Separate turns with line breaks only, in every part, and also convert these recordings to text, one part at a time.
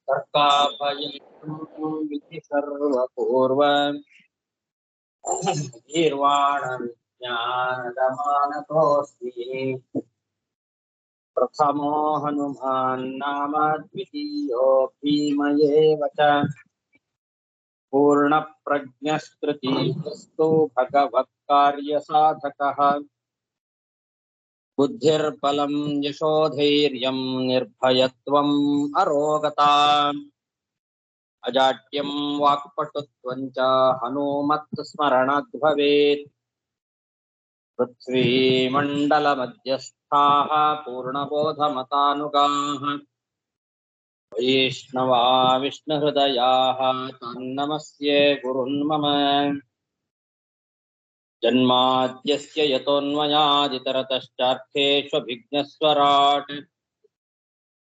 तर्काभयं विधि सर्वपूर्व गीर्वाणविज्ञानगमानतोऽस्मि प्रथमो हनुमान् नाम द्वितीयो भीमयेव च पूर्णप्रज्ञस्तृतीयस्तु भगवत्कार्यसाधकः बुद्धिर्बलं यशोधैर्यं निर्भयत्वम् अरोगता अजाड्यं वाक्पटुत्वं च हनूमत्स्मरणाद् भवेत् पृथ्वीमण्डलमध्यस्थाः पूर्णबोधमतानुगाः वैष्णवा विष्णुहृदयाः तान्नमस्ये गुरुन् मम जन्माद्यस्य यतोऽन्वयादितरतश्चार्थेष्वभिघ्नस्वराट्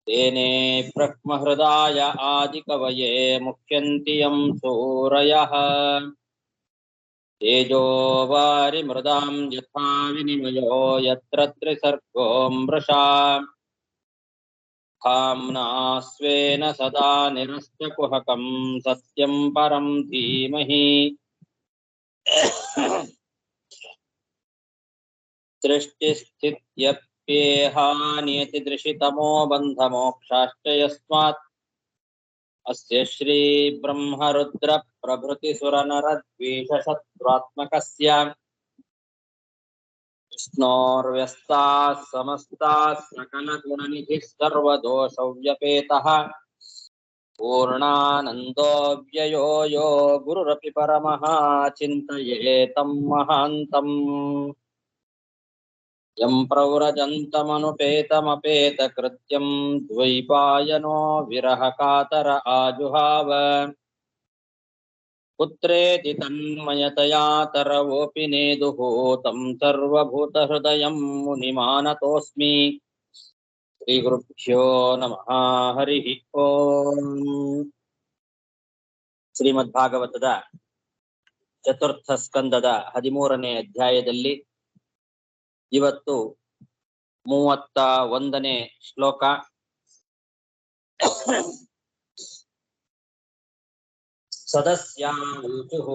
तेने ब्रह्महृदाय आदिकवये मुह्यन्ति यं सूरयः तेजो वारिमृदां यथा विनिमयो यत्र त्रिसर्गो मृषा धाम्ना स्वेन सदा निरस्तकुहकं सत्यं परं धीमहि सृष्टिस्थित्यप्येहानियतिदृशितमो बन्धमोक्षाश्च यस्मात् अस्य श्रीब्रह्मरुद्रप्रभृतिसुरनरद्वीषशत्रुत्मकस्य विष्णोर्व्यस्ताः समस्ताः सकलगुणनिधिः सर्वदोषव्यपेतः पूर्णानन्दो व्ययो यो गुरुरपि परमः चिन्तयेतं महान्तम् यं प्रव्रजन्तमनुपेतमपेतकृत्यं द्वैपायनो विरहकातर आजुहाव पुत्रेति तन्मयतया तरवोऽपि नेदुः तं सर्वभूतहृदयं मुनिमानतोऽस्मि श्रीगुरुभ्यो नमः हरिः ओम् ಶ್ರೀಮದ್ಭಾಗವತದ ಚತುರ್ಥ ಸ್ಕಂದದ 13ನೇ ಅಧ್ಯಾಯದಲ್ಲಿ ಇವತ್ತು 31ನೇ ಶ್ಲೋಕ. ಸದಸ್ಯಾವೂಚುಃ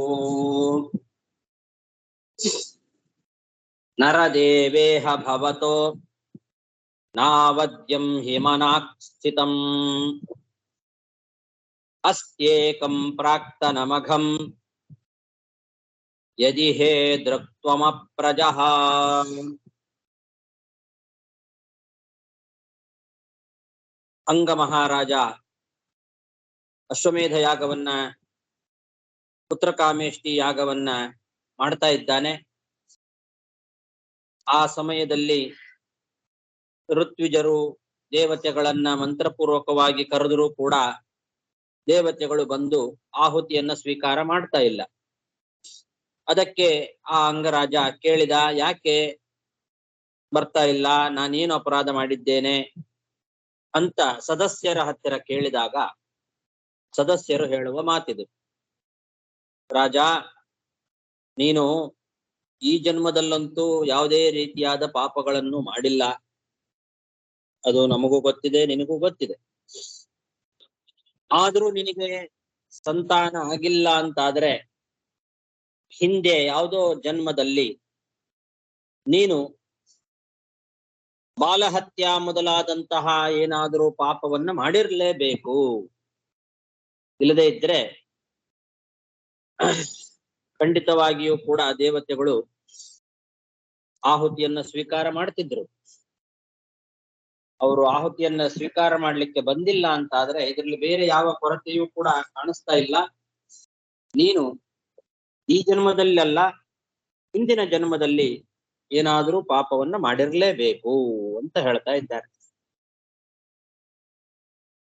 ನರದೇವೇಹ ಭವತೋ ನಾವದ್ಯಂ ಹಿಮನಾಕ್ ಸ್ಥಿತಂ ಅಸ್ತ್ಯೇಕಂ ಪ್ರಾಕ್ತನಮಘಂ ಯದಿ ಹೇ ದೃಕ್ತ್ವಮಪ್ರಜಃ. ಅಂಗ ಮಹಾರಾಜ ಅಶ್ವಮೇಧ ಯಾಗವನ್ನ, ಪುತ್ರಕಾಮೇಷ್ಟಿ ಯಾಗವನ್ನ ಮಾಡ್ತಾ ಇದ್ದಾನೆ. ಆ ಸಮಯದಲ್ಲಿ ಋತ್ವಿಜರು ದೇವತೆಗಳನ್ನ ಮಂತ್ರಪೂರ್ವಕವಾಗಿ ಕರೆದರೂ ಕೂಡ ದೇವತೆಗಳು ಬಂದು ಆಹುತಿಯನ್ನ ಸ್ವೀಕಾರ ಮಾಡ್ತಾ ಇಲ್ಲ. ಅದಕ್ಕೆ ಆ ಅಂಗರಾಜ ಕೇಳಿದ, ಯಾಕೆ ಬರ್ತಾ ಇಲ್ಲ, ನಾನೇನು ಅಪರಾಧ ಮಾಡಿದ್ದೇನೆ ಅಂತ ಸದಸ್ಯರ ಹತ್ತಿರ ಕೇಳಿದಾಗ ಸದಸ್ಯರು ಹೇಳುವ ಮಾತಿದು, ರಾಜ, ನೀನು ಈ ಜನ್ಮದಲ್ಲಂತೂ ಯಾವುದೇ ರೀತಿಯಾದ ಪಾಪಗಳನ್ನು ಮಾಡಿಲ್ಲ. ಅದು ನಮಗೂ ಗೊತ್ತಿದೆ, ನಿನಗೂ ಗೊತ್ತಿದೆ. ಆದ್ರೂ ನಿನಗೆ ಸಂತಾನ ಆಗಿಲ್ಲ ಅಂತಾದ್ರೆ ಹಿಂದೆ ಯಾವುದೋ ಜನ್ಮದಲ್ಲಿ ನೀನು ಬಾಲಹತ್ಯ ಮೊದಲಾದಂತಹ ಏನಾದರೂ ಪಾಪವನ್ನ ಮಾಡಿರ್ಲೇಬೇಕು. ಇಲ್ಲದೆ ಇದ್ರೆ ಖಂಡಿತವಾಗಿಯೂ ಕೂಡ ದೇವತೆಗಳು ಆಹುತಿಯನ್ನ ಸ್ವೀಕಾರ ಮಾಡ್ತಿದ್ರು. ಅವರು ಆಹುತಿಯನ್ನ ಸ್ವೀಕಾರ ಮಾಡ್ಲಿಕ್ಕೆ ಬಂದಿಲ್ಲ ಅಂತಾದ್ರೆ ಇದರಲ್ಲಿ ಬೇರೆ ಯಾವ ಕೊರತೆಯೂ ಕೂಡ ಕಾಣಿಸ್ತಾ ಇಲ್ಲ. ನೀನು ಈ ಜನ್ಮದಲ್ಲಲ್ಲ, ಹಿಂದಿನ ಜನ್ಮದಲ್ಲಿ ಏನಾದರೂ ಪಾಪವನ್ನ ಮಾಡಿರ್ಲೇಬೇಕು ಅಂತ ಹೇಳ್ತಾ ಇದ್ದಾರೆ.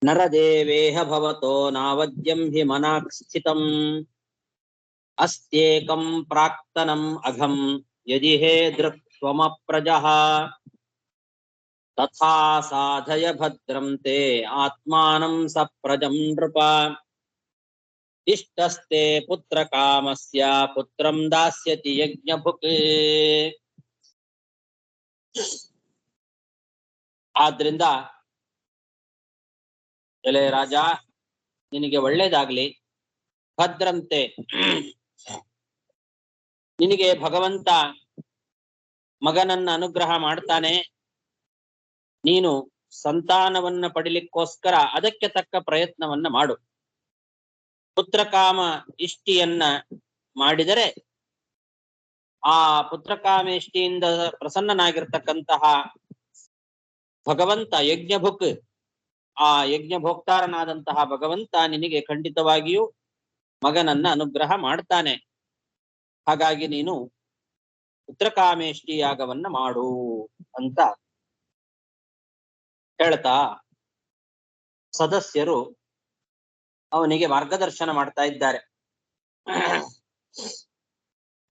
ನರದೇವೇಹ ಭವತೋ ನಾವದ್ಯಂ ಹಿ ಮನಾಕ್ ಸ್ಥಿತಂ ಅಸ್ತ್ಯೇಕಂ ಪ್ರಾಕ್ತನಂ ಅಘಂ ಯದಿ ಹೇ ದೃಕ್ತ್ವಮಪ್ರಜಃ ತಥಾ ಸಾಧಯ ಭದ್ರಂ ತೇ ಆತ್ಮಾನಂ ಸಪ್ರಜಂ ನೃಪ ಇಷ್ಟಸ್ತೆ ಪುತ್ರ ಕಾಮಸ್ಯ ಪುತ್ರಂ ದಾಸ್ಯತಿ ಯಜ್ಞಭುಕ್. ಆದ್ರಿಂದ ಎಲೆ ರಾಜ, ನಿನಗೆ ಒಳ್ಳೇದಾಗ್ಲಿ. ಭದ್ರಂತೆ, ನಿನಗೆ ಭಗವಂತ ಮಗನನ್ನ ಅನುಗ್ರಹ ಮಾಡ್ತಾನೆ. ನೀನು ಸಂತಾನವನ್ನ ಪಡಿಲಿಕ್ಕೋಸ್ಕರ ಅದಕ್ಕೆ ತಕ್ಕ ಪ್ರಯತ್ನವನ್ನ ಮಾಡು. ಪುತ್ರಕಾಮ ಇಷ್ಟಿಯನ್ನ ಮಾಡಿದರೆ ಆ ಪುತ್ರಕಾಮೇಷ್ಟಿಯಿಂದ ಪ್ರಸನ್ನನಾಗಿರ್ತಕ್ಕಂತಹ ಭಗವಂತ ಯಜ್ಞಭುಕ್, ಆ ಯಜ್ಞ ಭೋಕ್ತಾರನಾದಂತಹ ಭಗವಂತ ನಿನಗೆ ಖಂಡಿತವಾಗಿಯೂ ಮಗನನ್ನ ಅನುಗ್ರಹ ಮಾಡ್ತಾನೆ. ಹಾಗಾಗಿ ನೀನು ಪುತ್ರಕಾಮೇಷ್ಟಿ ಯಾಗವನ್ನ ಮಾಡು ಅಂತ ಹೇಳ್ತಾ ಸದಸ್ಯರು ಅವನಿಗೆ ಮಾರ್ಗದರ್ಶನ ಮಾಡ್ತಾ ಇದ್ದಾರೆ.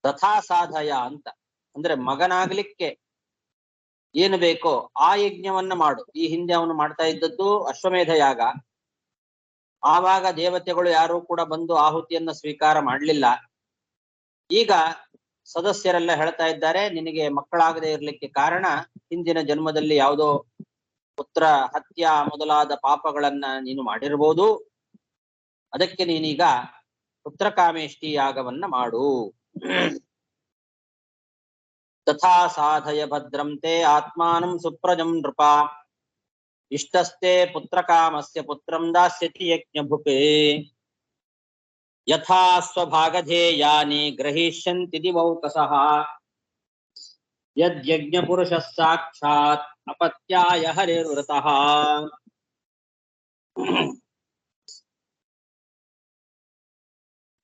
ತಥಾ ಸಾಧಯ ಅಂತ ಅಂದ್ರೆ ಮಗನಾಗ್ಲಿಕ್ಕೆ ಏನು ಬೇಕೋ ಆ ಯಜ್ಞವನ್ನ ಮಾಡು. ಈ ಹಿಂದೆ ಅವನು ಮಾಡ್ತಾ ಇದ್ದದ್ದು ಅಶ್ವಮೇಧ ಯಾಗ. ಆವಾಗ ದೇವತೆಗಳು ಯಾರು ಕೂಡ ಬಂದು ಆಹುತಿಯನ್ನ ಸ್ವೀಕಾರ ಮಾಡಲಿಲ್ಲ. ಈಗ ಸದಸ್ಯರೆಲ್ಲ ಹೇಳ್ತಾ ಇದ್ದಾರೆ, ನಿನಗೆ ಮಕ್ಕಳಾಗದೆ ಇರ್ಲಿಕ್ಕೆ ಕಾರಣ ಹಿಂದಿನ ಜನ್ಮದಲ್ಲಿ ಯಾವುದೋ ಪುತ್ರ ಹತ್ಯ ಮೊದಲಾದ ಪಾಪಗಳನ್ನ ನೀನು ಮಾಡಿರ್ಬೋದು. ಅದಕ್ಕೆ ನೀನೀಗ ಪುತ್ರಕಾಮೇಷ್ಟಿ ಯಾಗವನ್ನ ಮಾಡು. ತಥಾ ಸಾಧಯ ಭದ್ರಂತೆ ಆತ್ಮಾನಂ ಸುಪ್ರಜಂ ನೃಪ ಇಷ್ಟಸ್ತೆ ಪುತ್ರಕಾಮಸ್ಯ ಪುತ್ರಂ ದಾಸ್ಯತಿ ಯಜ್ಞಭುಕ್ ಯಥಾ ಸ್ವಭಾಗಧೇಯಾನಿ ಗ್ರಹೀಷ್ಯಂತಿ ದಿವೌಕಸಃ ಯಜ್ಞ ಪುರುಷಃ ಸಾಕ್ಷಾತ್ ಅಪತ್ಯಾಯ ಹರಿರ್ವೃತಃ.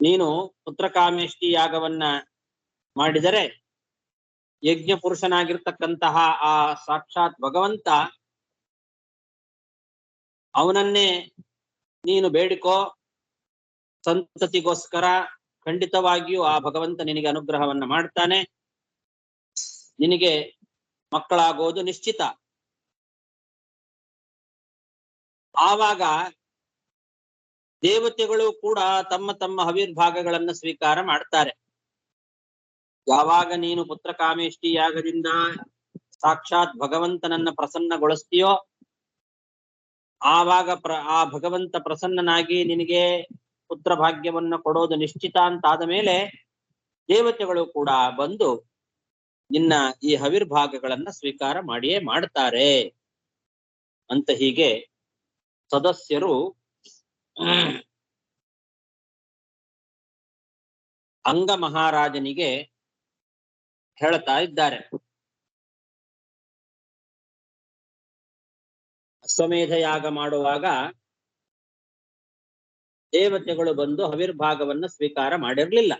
ನೀನು ಪುತ್ರಕಾಮೇಷ್ಟಿ ಯಾಗವನ್ನ ಮಾಡಿದರೆ ಯಜ್ಞ ಪುರುಷನಾಗಿರ್ತಕ್ಕಂತಹ ಆ ಸಾಕ್ಷಾತ್ ಭಗವಂತ ಅವನನ್ನೇ ನೀನು ಬೇಡಿಕೋ. ಸಂತತಿಗೋಸ್ಕರ ಖಂಡಿತವಾಗಿಯೂ ಆ ಭಗವಂತ ನಿನಗೆ ಅನುಗ್ರಹವನ್ನ ಮಾಡ್ತಾನೆ. ನಿನಗೆ ಮಕ್ಕಳಾಗೋದು ನಿಶ್ಚಿತ. ಆವಾಗ ದೇವತೆಗಳು ಕೂಡ ತಮ್ಮ ತಮ್ಮ ಹವಿರ್ಭಾಗಗಳನ್ನ ಸ್ವೀಕಾರ ಮಾಡ್ತಾರೆ. ಯಾವಾಗ ನೀನು ಪುತ್ರಕಾಮೇಷ್ಟಿ ಯಾಗದಿಂದ ಸಾಕ್ಷಾತ್ ಭಗವಂತನನ್ನ ಪ್ರಸನ್ನಗೊಳಿಸ್ತೀಯೋ ಆವಾಗ ಆ ಭಗವಂತ ಪ್ರಸನ್ನನಾಗಿ ನಿನಗೆ ಪುತ್ರ ಭಾಗ್ಯವನ್ನ ಕೊಡೋದು ನಿಶ್ಚಿತ ಅಂತಾದ ಮೇಲೆ ದೇವತೆಗಳು ಕೂಡ ಬಂದು ನಿನ್ನ ಈ ಹವಿರ್ಭಾಗಗಳನ್ನ ಸ್ವೀಕಾರ ಮಾಡಿಯೇ ಮಾಡ್ತಾರೆ ಅಂತ ಹೀಗೆ ಸದಸ್ಯರು ಅಂಗ ಮಹಾರಾಜನಿಗೆ ಹೇಳ್ತಾ ಇದ್ದಾರೆ. ಅಶ್ವಮೇಧ ಯಾಗ ಮಾಡುವಾಗ ದೇವತೆಗಳು ಬಂದು ಹವಿರ್ಭಾಗವನ್ನ ಸ್ವೀಕಾರ ಮಾಡಿರ್ಲಿಲ್ಲ.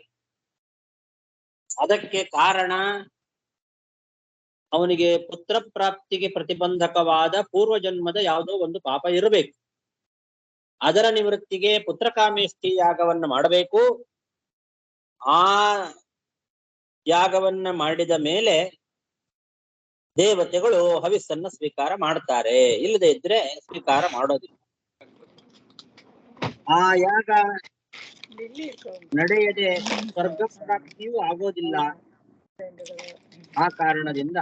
ಅದಕ್ಕೆ ಕಾರಣ ಅವನಿಗೆ ಪುತ್ರ ಪ್ರಾಪ್ತಿಗೆ ಪ್ರತಿಬಂಧಕವಾದ ಪೂರ್ವಜನ್ಮದ ಯಾವುದೋ ಒಂದು ಪಾಪ ಇರಬೇಕು. ಅದರ ನಿವೃತ್ತಿಗೆ ಪುತ್ರಕಾಮೇಷ್ಟಿ ಯಾಗವನ್ನ ಮಾಡಬೇಕು. ಆ ಯಾಗವನ್ನ ಮಾಡಿದ ಮೇಲೆ ದೇವತೆಗಳು ಹವಿಸ್ಸನ್ನ ಸ್ವೀಕಾರ ಮಾಡ್ತಾರೆ, ಇಲ್ಲದೆ ಇದ್ರೆ ಸ್ವೀಕಾರ ಮಾಡೋದಿಲ್ಲ. ಆ ಯಾಗ ನಡೆಯದೆ ಸ್ವರ್ಗ ಪ್ರಾಪ್ತಿಯೂ ಆಗೋದಿಲ್ಲ. ಆ ಕಾರಣದಿಂದ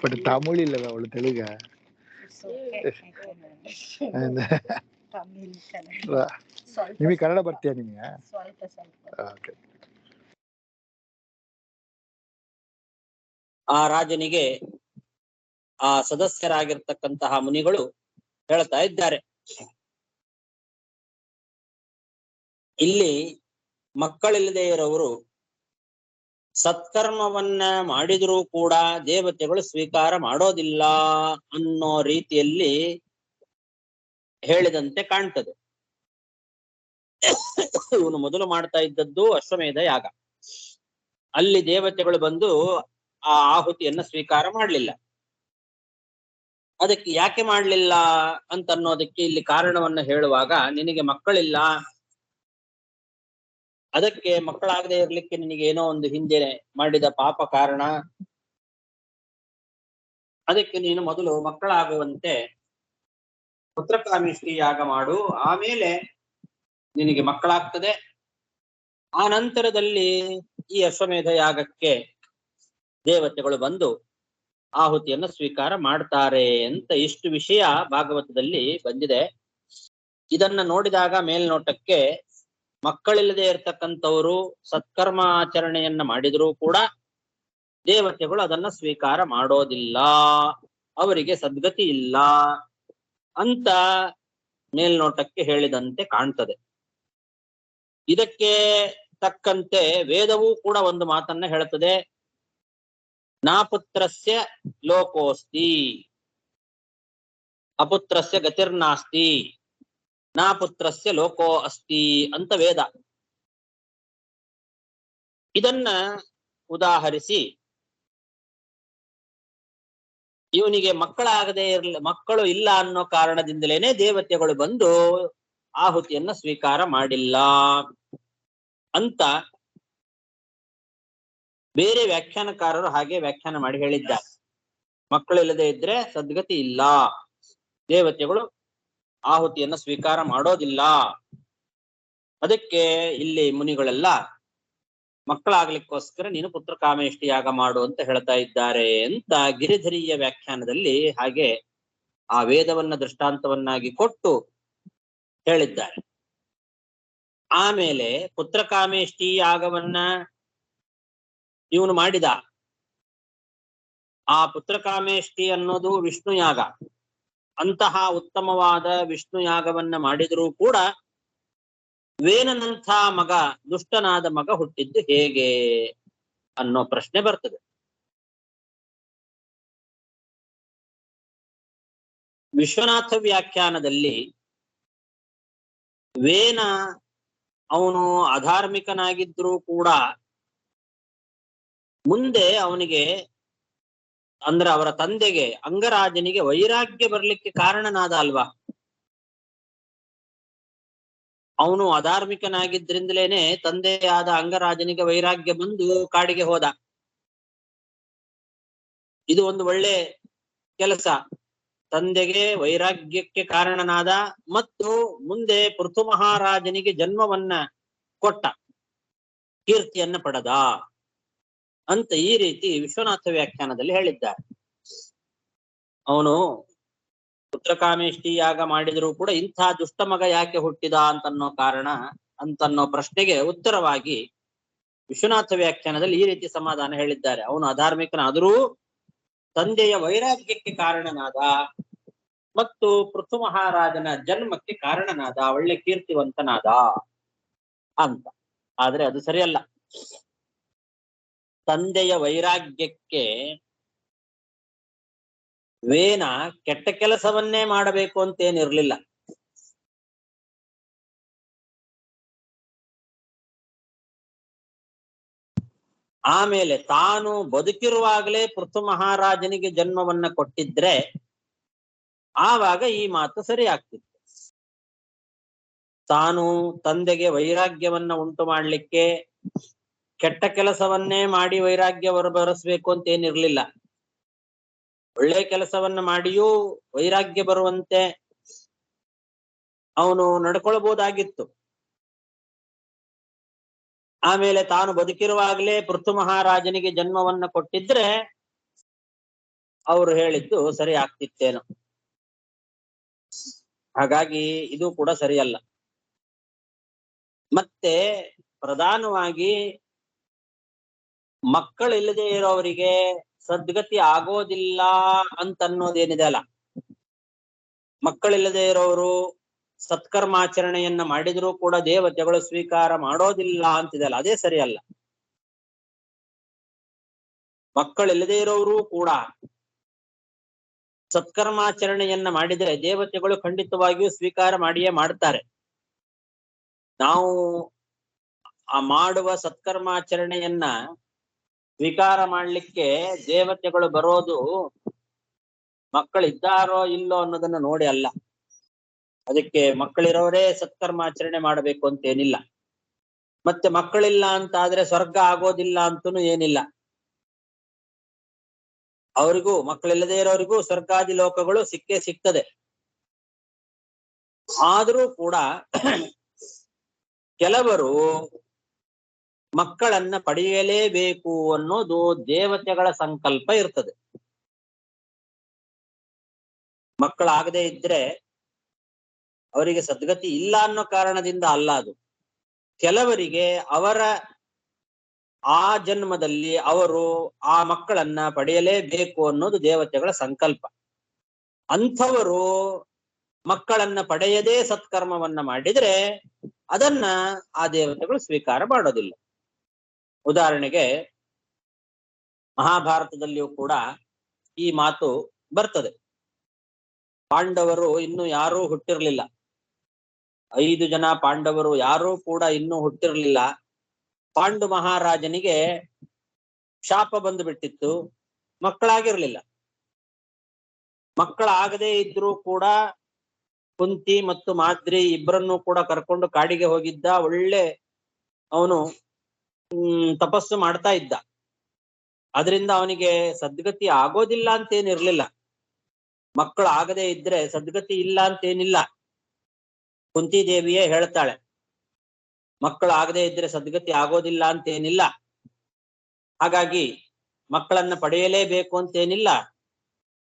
ಬಟ್ ತಮಿಳ್ ಇಲ್ಲದ ಅವಳು ತೆಲುಗ ನಿಮಗೆ ಕನ್ನಡ ಬರ್ತೀಯಾ ನಿಮಗೆ?
ಆ ರಾಜನಿಗೆ ಆ ಸದಸ್ಯರಾಗಿರ್ತಕ್ಕಂತಹ ಮುನಿಗಳು ಹೇಳ್ತಾ ಇದ್ದಾರೆ, ಇಲ್ಲಿ ಮಕ್ಕಳಿಲ್ಲದೆ ಇರೋರು ಸತ್ಕರ್ಮವನ್ನ ಮಾಡಿದರೂ ಕೂಡ ದೇವತೆಗಳು ಸ್ವೀಕಾರ ಮಾಡೋದಿಲ್ಲ ಅನ್ನೋ ರೀತಿಯಲ್ಲಿ ಹೇಳಿದಂತೆ ಕಾಣ್ತದೆ. ಇವನು ಮೊದಲು ಮಾಡ್ತಾ ಇದ್ದದ್ದು ಅಶ್ವಮೇಧ ಯಾಗ. ಅಲ್ಲಿ ದೇವತೆಗಳು ಬಂದು ಆ ಆಹುತಿಯನ್ನ ಸ್ವೀಕಾರ ಮಾಡಲಿಲ್ಲ. ಅದಕ್ಕೆ ಯಾಕೆ ಮಾಡಲಿಲ್ಲ ಅಂತ ಅನ್ನೋದಕ್ಕೆ ಇಲ್ಲಿ ಕಾರಣವನ್ನ ಹೇಳುವಾಗ, ನಿನಗೆ ಮಕ್ಕಳಿಲ್ಲ, ಅದಕ್ಕೆ ಮಕ್ಕಳಾಗದೆ ಇರ್ಲಿಕ್ಕೆ ನಿನಗೆ ಏನೋ ಒಂದು ಹಿಂದೆ ಮಾಡಿದ ಪಾಪ ಕಾರಣ. ಅದಕ್ಕೆ ನೀನು ಮೊದಲು ಮಕ್ಕಳಾಗುವಂತೆ ಪುತ್ರಕಾಮೇಷ್ಟಿ ಯಾಗ ಮಾಡು, ಆಮೇಲೆ ನಿನಗೆ ಮಕ್ಕಳಾಗ್ತದೆ. ಆ ನಂತರದಲ್ಲಿ ಈ ಅಶ್ವಮೇಧ ಯಾಗಕ್ಕೆ ದೇವತೆಗಳು ಬಂದು ಆಹುತಿಯನ್ನು ಸ್ವೀಕಾರ ಮಾಡ್ತಾರೆ ಅಂತ ಇಷ್ಟು ವಿಷಯ ಭಾಗವತದಲ್ಲಿ ಬಂದಿದೆ. ಇದನ್ನ ನೋಡಿದಾಗ ಮೇಲ್ನೋಟಕ್ಕೆ ಮಕ್ಕಳಿಲ್ಲದೆ ಇರ್ತಕ್ಕಂಥವರು ಸತ್ಕರ್ಮ ಆಚರಣೆಯನ್ನ ಮಾಡಿದರೂ ಕೂಡ ದೇವತೆಗಳು ಅದನ್ನ ಸ್ವೀಕಾರ ಮಾಡೋದಿಲ್ಲ, ಅವರಿಗೆ ಸದ್ಗತಿ ಇಲ್ಲ ಅಂತ ಮೇಲ್ನೋಟಕ್ಕೆ ಹೇಳಿದಂತೆ ಕಾಣ್ತದೆ. ಇದಕ್ಕೆ ತಕ್ಕಂತೆ ವೇದವೂ ಕೂಡ ಒಂದು ಮಾತನ್ನ ಹೇಳುತ್ತದೆ. ನಾಪುತ್ರಸ್ಯ ಲೋಕೋಸ್ತಿ ಅಪುತ್ರಸ್ಯ ಗತಿರ್ನಾಸ್ತಿ ನಾಪುತ್ರಸ್ಯ ಲೋಕೋ ಅಸ್ತಿ ಅಂತ ವೇದ. ಇದನ್ನ ಉದಾಹರಿಸಿ ಇವನಿಗೆ ಮಕ್ಕಳು ಇಲ್ಲ ಅನ್ನೋ ಕಾರಣದಿಂದಲೇನೆ ದೇವತೆಗಳು ಬಂದು ಆಹುತಿಯನ್ನ ಸ್ವೀಕಾರ ಮಾಡಿಲ್ಲ ಅಂತ ಬೇರೆ ವ್ಯಾಖ್ಯಾನಕಾರರು ಹಾಗೆ ವ್ಯಾಖ್ಯಾನ ಮಾಡಿ ಹೇಳಿದ್ದಾರೆ. ಮಕ್ಕಳಿಲ್ಲದೆ ಇದ್ರೆ ಸದ್ಗತಿ ಇಲ್ಲ, ದೇವತೆಗಳು ಆಹುತಿಯನ್ನ ಸ್ವೀಕಾರ ಮಾಡೋದಿಲ್ಲ. ಅದಕ್ಕೆ ಇಲ್ಲಿ ಮುನಿಗಳೆಲ್ಲ ಮಕ್ಕಳಾಗ್ಲಿಕ್ಕೋಸ್ಕರ ನೀನು ಪುತ್ರ ಕಾಮೇಷ್ಟಿ ಯಾಗ ಮಾಡು ಅಂತ ಹೇಳ್ತಾ ಇದ್ದಾರೆ ಅಂತ ಗಿರಿಧರಿಯ ವ್ಯಾಖ್ಯಾನದಲ್ಲಿ ಹಾಗೆ ಆ ವೇದವನ್ನ ದೃಷ್ಟಾಂತವನ್ನಾಗಿ ಕೊಟ್ಟು ಹೇಳಿದ್ದಾರೆ. ಆಮೇಲೆ ಪುತ್ರ ಕಾಮೇಷ್ಟಿ ಯಾಗವನ್ನ ಇವನು ಮಾಡಿದ. ಆ ಪುತ್ರ ಕಾಮೇಷ್ಟಿ ಅನ್ನೋದು ವಿಷ್ಣು ಯಾಗ. ಅಂತಹ ಉತ್ತಮವಾದ ವಿಷ್ಣು ಯಾಗವನ್ನ ಮಾಡಿದರೂ ಕೂಡ ವೇನನಂಥ ಮಗ, ದುಷ್ಟನಾದ ಮಗ ಹುಟ್ಟಿದ್ದು ಹೇಗೆ ಅನ್ನೋ ಪ್ರಶ್ನೆ ಬರ್ತದೆ. ವಿಶ್ವನಾಥ ವ್ಯಾಖ್ಯಾನದಲ್ಲಿ ವೇನ ಅವನು ಅಧಾರ್ಮಿಕನಾಗಿದ್ರೂ ಕೂಡ ಮುಂದೆ ಅವನಿಗೆ ಅಂದ್ರೆ ಅವರ ತಂದೆಗೆ ಅಂಗರಾಜನಿಗೆ ವೈರಾಗ್ಯ ಬರ್ಲಿಕ್ಕೆ ಕಾರಣನಾದ ಅಲ್ವಾ. ಅವನು ಅಧಾರ್ಮಿಕನಾಗಿದ್ರಿಂದಲೇನೆ ತಂದೆಯಾದ ಅಂಗರಾಜನಿಗೆ ವೈರಾಗ್ಯ ಬಂದು ಕಾಡಿಗೆ ಹೋದ. ಇದು ಒಂದು ಒಳ್ಳೆ ಕೆಲಸ. ತಂದೆಗೆ ವೈರಾಗ್ಯಕ್ಕೆ ಕಾರಣನಾದ ಮತ್ತು ಮುಂದೆ ಪೃಥು ಮಹಾರಾಜನಿಗೆ ಜನ್ಮವನ್ನ ಕೊಟ್ಟ, ಕೀರ್ತಿಯನ್ನ ಪಡೆದ ಅಂತ ಈ ರೀತಿ ವಿಶ್ವನಾಥ ವ್ಯಾಖ್ಯಾನದಲ್ಲಿ ಹೇಳಿದ್ದಾರೆ. ಅವನು ಪುತ್ರಕಾಮೇಷ್ಟಿ ಯಾಗ ಮಾಡಿದರೂ ಕೂಡ ಇಂಥ ದುಷ್ಟ ಮಗ ಯಾಕೆ ಹುಟ್ಟಿದ ಅಂತನ್ನೋ ಪ್ರಶ್ನೆಗೆ ಉತ್ತರವಾಗಿ ವಿಶ್ವನಾಥ ವ್ಯಾಖ್ಯಾನದಲ್ಲಿ ಈ ರೀತಿ ಸಮಾಧಾನ ಹೇಳಿದ್ದಾರೆ. ಅವನು ಅಧಾರ್ಮಿಕನಾದರೂ ತಂದೆಯ ವೈರಾಗ್ಯಕ್ಕೆ ಕಾರಣನಾದ ಮತ್ತು ಪೃಥು ಮಹಾರಾಜನ ಜನ್ಮಕ್ಕೆ ಕಾರಣನಾದ, ಒಳ್ಳೆ ಕೀರ್ತಿವಂತನಾದ ಅಂತ. ಆದ್ರೆ ಅದು ಸರಿಯಲ್ಲ. ತಂದೆಯ ವೈರಾಗ್ಯಕ್ಕೆ ವೇನ ಕೆಟ್ಟ ಕೆಲಸವನ್ನೇ ಮಾಡಬೇಕು ಅಂತೇನಿರ್ಲಿಲ್ಲ. ಆಮೇಲೆ ತಾನು ಬದುಕಿರುವಾಗಲೇ ಪೃಥು ಮಹಾರಾಜನಿಗೆ ಜನ್ಮವನ್ನ ಕೊಟ್ಟಿದ್ರೆ ಆವಾಗ ಈ ಮಾತು ಸರಿ ಆಗ್ತಿತ್ತು. ತಾನು ತಂದೆಗೆ ವೈರಾಗ್ಯವನ್ನ ಉಂಟು ಮಾಡ್ಲಿಕ್ಕೆ ಕೆಟ್ಟ ಕೆಲಸವನ್ನೇ ಮಾಡಿ ವೈರಾಗ್ಯ ಬರಸ್ಬೇಕು ಅಂತ ಏನಿರ್ಲಿಲ್ಲ. ಒಳ್ಳೆ ಕೆಲಸವನ್ನ ಮಾಡಿಯೂ ವೈರಾಗ್ಯ ಬರುವಂತೆ ಅವನು ನಡ್ಕೊಳ್ಬಹುದಾಗಿತ್ತು. ಆಮೇಲೆ ತಾನು ಬದುಕಿರುವಾಗಲೇ ಪೃಥು ಮಹಾರಾಜನಿಗೆ ಜನ್ಮವನ್ನ ಕೊಟ್ಟಿದ್ರೆ ಅವರು ಹೇಳಿದ್ದು ಸರಿ ಆಗ್ತಿತ್ತೇನೋ. ಹಾಗಾಗಿ ಇದು ಕೂಡ ಸರಿಯಲ್ಲ. ಮತ್ತೆ ಪ್ರಧಾನವಾಗಿ ಮಕ್ಕಳಿಲ್ಲದೆ ಇರೋವರಿಗೆ ಸದ್ಗತಿ ಆಗೋದಿಲ್ಲ ಅಂತನ್ನೋದೇನಿದೆ ಅಲ್ಲ, ಮಕ್ಕಳಿಲ್ಲದೆ ಇರೋರು ಸತ್ಕರ್ಮಾಚರಣೆಯನ್ನ ಮಾಡಿದ್ರೂ ಕೂಡ ದೇವತೆಗಳು ಸ್ವೀಕಾರ ಮಾಡೋದಿಲ್ಲ ಅಂತಿದೆಯಲ್ಲ, ಅದೇ ಸರಿಯಲ್ಲ. ಮಕ್ಕಳಿಲ್ಲದೆ ಇರೋರು ಕೂಡ ಸತ್ಕರ್ಮಾಚರಣೆಯನ್ನ ಮಾಡಿದರೆ ದೇವತೆಗಳು ಖಂಡಿತವಾಗಿಯೂ ಸ್ವೀಕಾರ ಮಾಡಿಯೇ ಮಾಡ್ತಾರೆ. ನಾವು ಆ ಮಾಡುವ ಸತ್ಕರ್ಮಾಚರಣೆಯನ್ನ ಸ್ವೀಕಾರ ಮಾಡ್ಲಿಕ್ಕೆ ದೇವತೆಗಳು ಬರೋದು ಮಕ್ಕಳಿದ್ದಾರೋ ಇಲ್ಲೋ ಅನ್ನೋದನ್ನ ನೋಡಿ ಅಲ್ಲ. ಅದಕ್ಕೆ ಮಕ್ಕಳಿರೋರೇ ಸತ್ಕರ್ಮಾಚರಣೆ ಮಾಡಬೇಕು ಅಂತೇನಿಲ್ಲ. ಮತ್ತೆ ಮಕ್ಕಳಿಲ್ಲ ಅಂತ ಆದ್ರೆ ಸ್ವರ್ಗ ಆಗೋದಿಲ್ಲ ಅಂತನೂ ಏನಿಲ್ಲ. ಅವರಿಗೂ, ಮಕ್ಕಳಿಲ್ಲದೆ ಇರೋರಿಗೂ ಸ್ವರ್ಗಾದಿ ಲೋಕಗಳು ಸಿಕ್ಕೇ ಸಿಗ್ತದೆ. ಆದರೂ ಕೂಡ ಕೆಲವರು ಮಕ್ಕಳನ್ನ ಪಡೆಯಲೇಬೇಕು ಅನ್ನೋದು ದೇವತೆಗಳ ಸಂಕಲ್ಪ ಇರ್ತದೆ. ಮಕ್ಕಳಾಗದೆ ಇದ್ರೆ ಅವರಿಗೆ ಸದ್ಗತಿ ಇಲ್ಲ ಅನ್ನೋ ಕಾರಣದಿಂದ ಅಲ್ಲ ಅದು. ಕೆಲವರಿಗೆ ಅವರ ಆ ಜನ್ಮದಲ್ಲಿ ಅವರು ಆ ಮಕ್ಕಳನ್ನ ಪಡೆಯಲೇಬೇಕು ಅನ್ನೋದು ದೇವತೆಗಳ ಸಂಕಲ್ಪ. ಅಂಥವರು ಮಕ್ಕಳನ್ನ ಪಡೆಯದೇ ಸತ್ಕರ್ಮವನ್ನ ಮಾಡಿದ್ರೆ ಅದನ್ನ ಆ ದೇವತೆಗಳು ಸ್ವೀಕಾರ ಮಾಡೋದಿಲ್ಲ. ಉದಾಹರಣೆಗೆ ಮಹಾಭಾರತದಲ್ಲಿಯೂ ಕೂಡ ಈ ಮಾತು ಬರ್ತದೆ. ಪಾಂಡವರು ಇನ್ನು ಯಾರೂ ಹುಟ್ಟಿರ್ಲಿಲ್ಲ. 5 ಜನ ಪಾಂಡವರು ಯಾರೂ ಕೂಡ ಇನ್ನೂ ಹುಟ್ಟಿರ್ಲಿಲ್ಲ. ಪಾಂಡು ಮಹಾರಾಜನಿಗೆ ಶಾಪ ಬಂದು ಬಿಟ್ಟಿತ್ತು, ಮಕ್ಕಳಾಗಿರ್ಲಿಲ್ಲ. ಮಕ್ಕಳಾಗದೇ ಇದ್ರೂ ಕೂಡ ಕುಂತಿ ಮತ್ತು ಮಾದ್ರಿ ಇಬ್ಬರನ್ನು ಕೂಡ ಕರ್ಕೊಂಡು ಕಾಡಿಗೆ ಹೋಗಿದ್ದ. ಒಳ್ಳೆ ಅವನು ತಪಸ್ಸು ಮಾಡ್ತಾ ಇದ್ದ. ಅದರಿಂದ ಅವನಿಗೆ ಸದ್ಗತಿ ಆಗೋದಿಲ್ಲ ಅಂತೇನಿರ್ಲಿಲ್ಲ. ಮಕ್ಕಳು ಆಗದೇ ಇದ್ರೆ ಸದ್ಗತಿ ಇಲ್ಲ ಅಂತೇನಿಲ್ಲ. ಕುಂತಿದೇವಿಯೇ ಹೇಳ್ತಾಳೆ, ಮಕ್ಕಳು ಆಗದೇ ಇದ್ರೆ ಸದ್ಗತಿ ಆಗೋದಿಲ್ಲ ಅಂತೇನಿಲ್ಲ. ಹಾಗಾಗಿ ಮಕ್ಕಳನ್ನ ಪಡೆಯಲೇಬೇಕು ಅಂತೇನಿಲ್ಲ.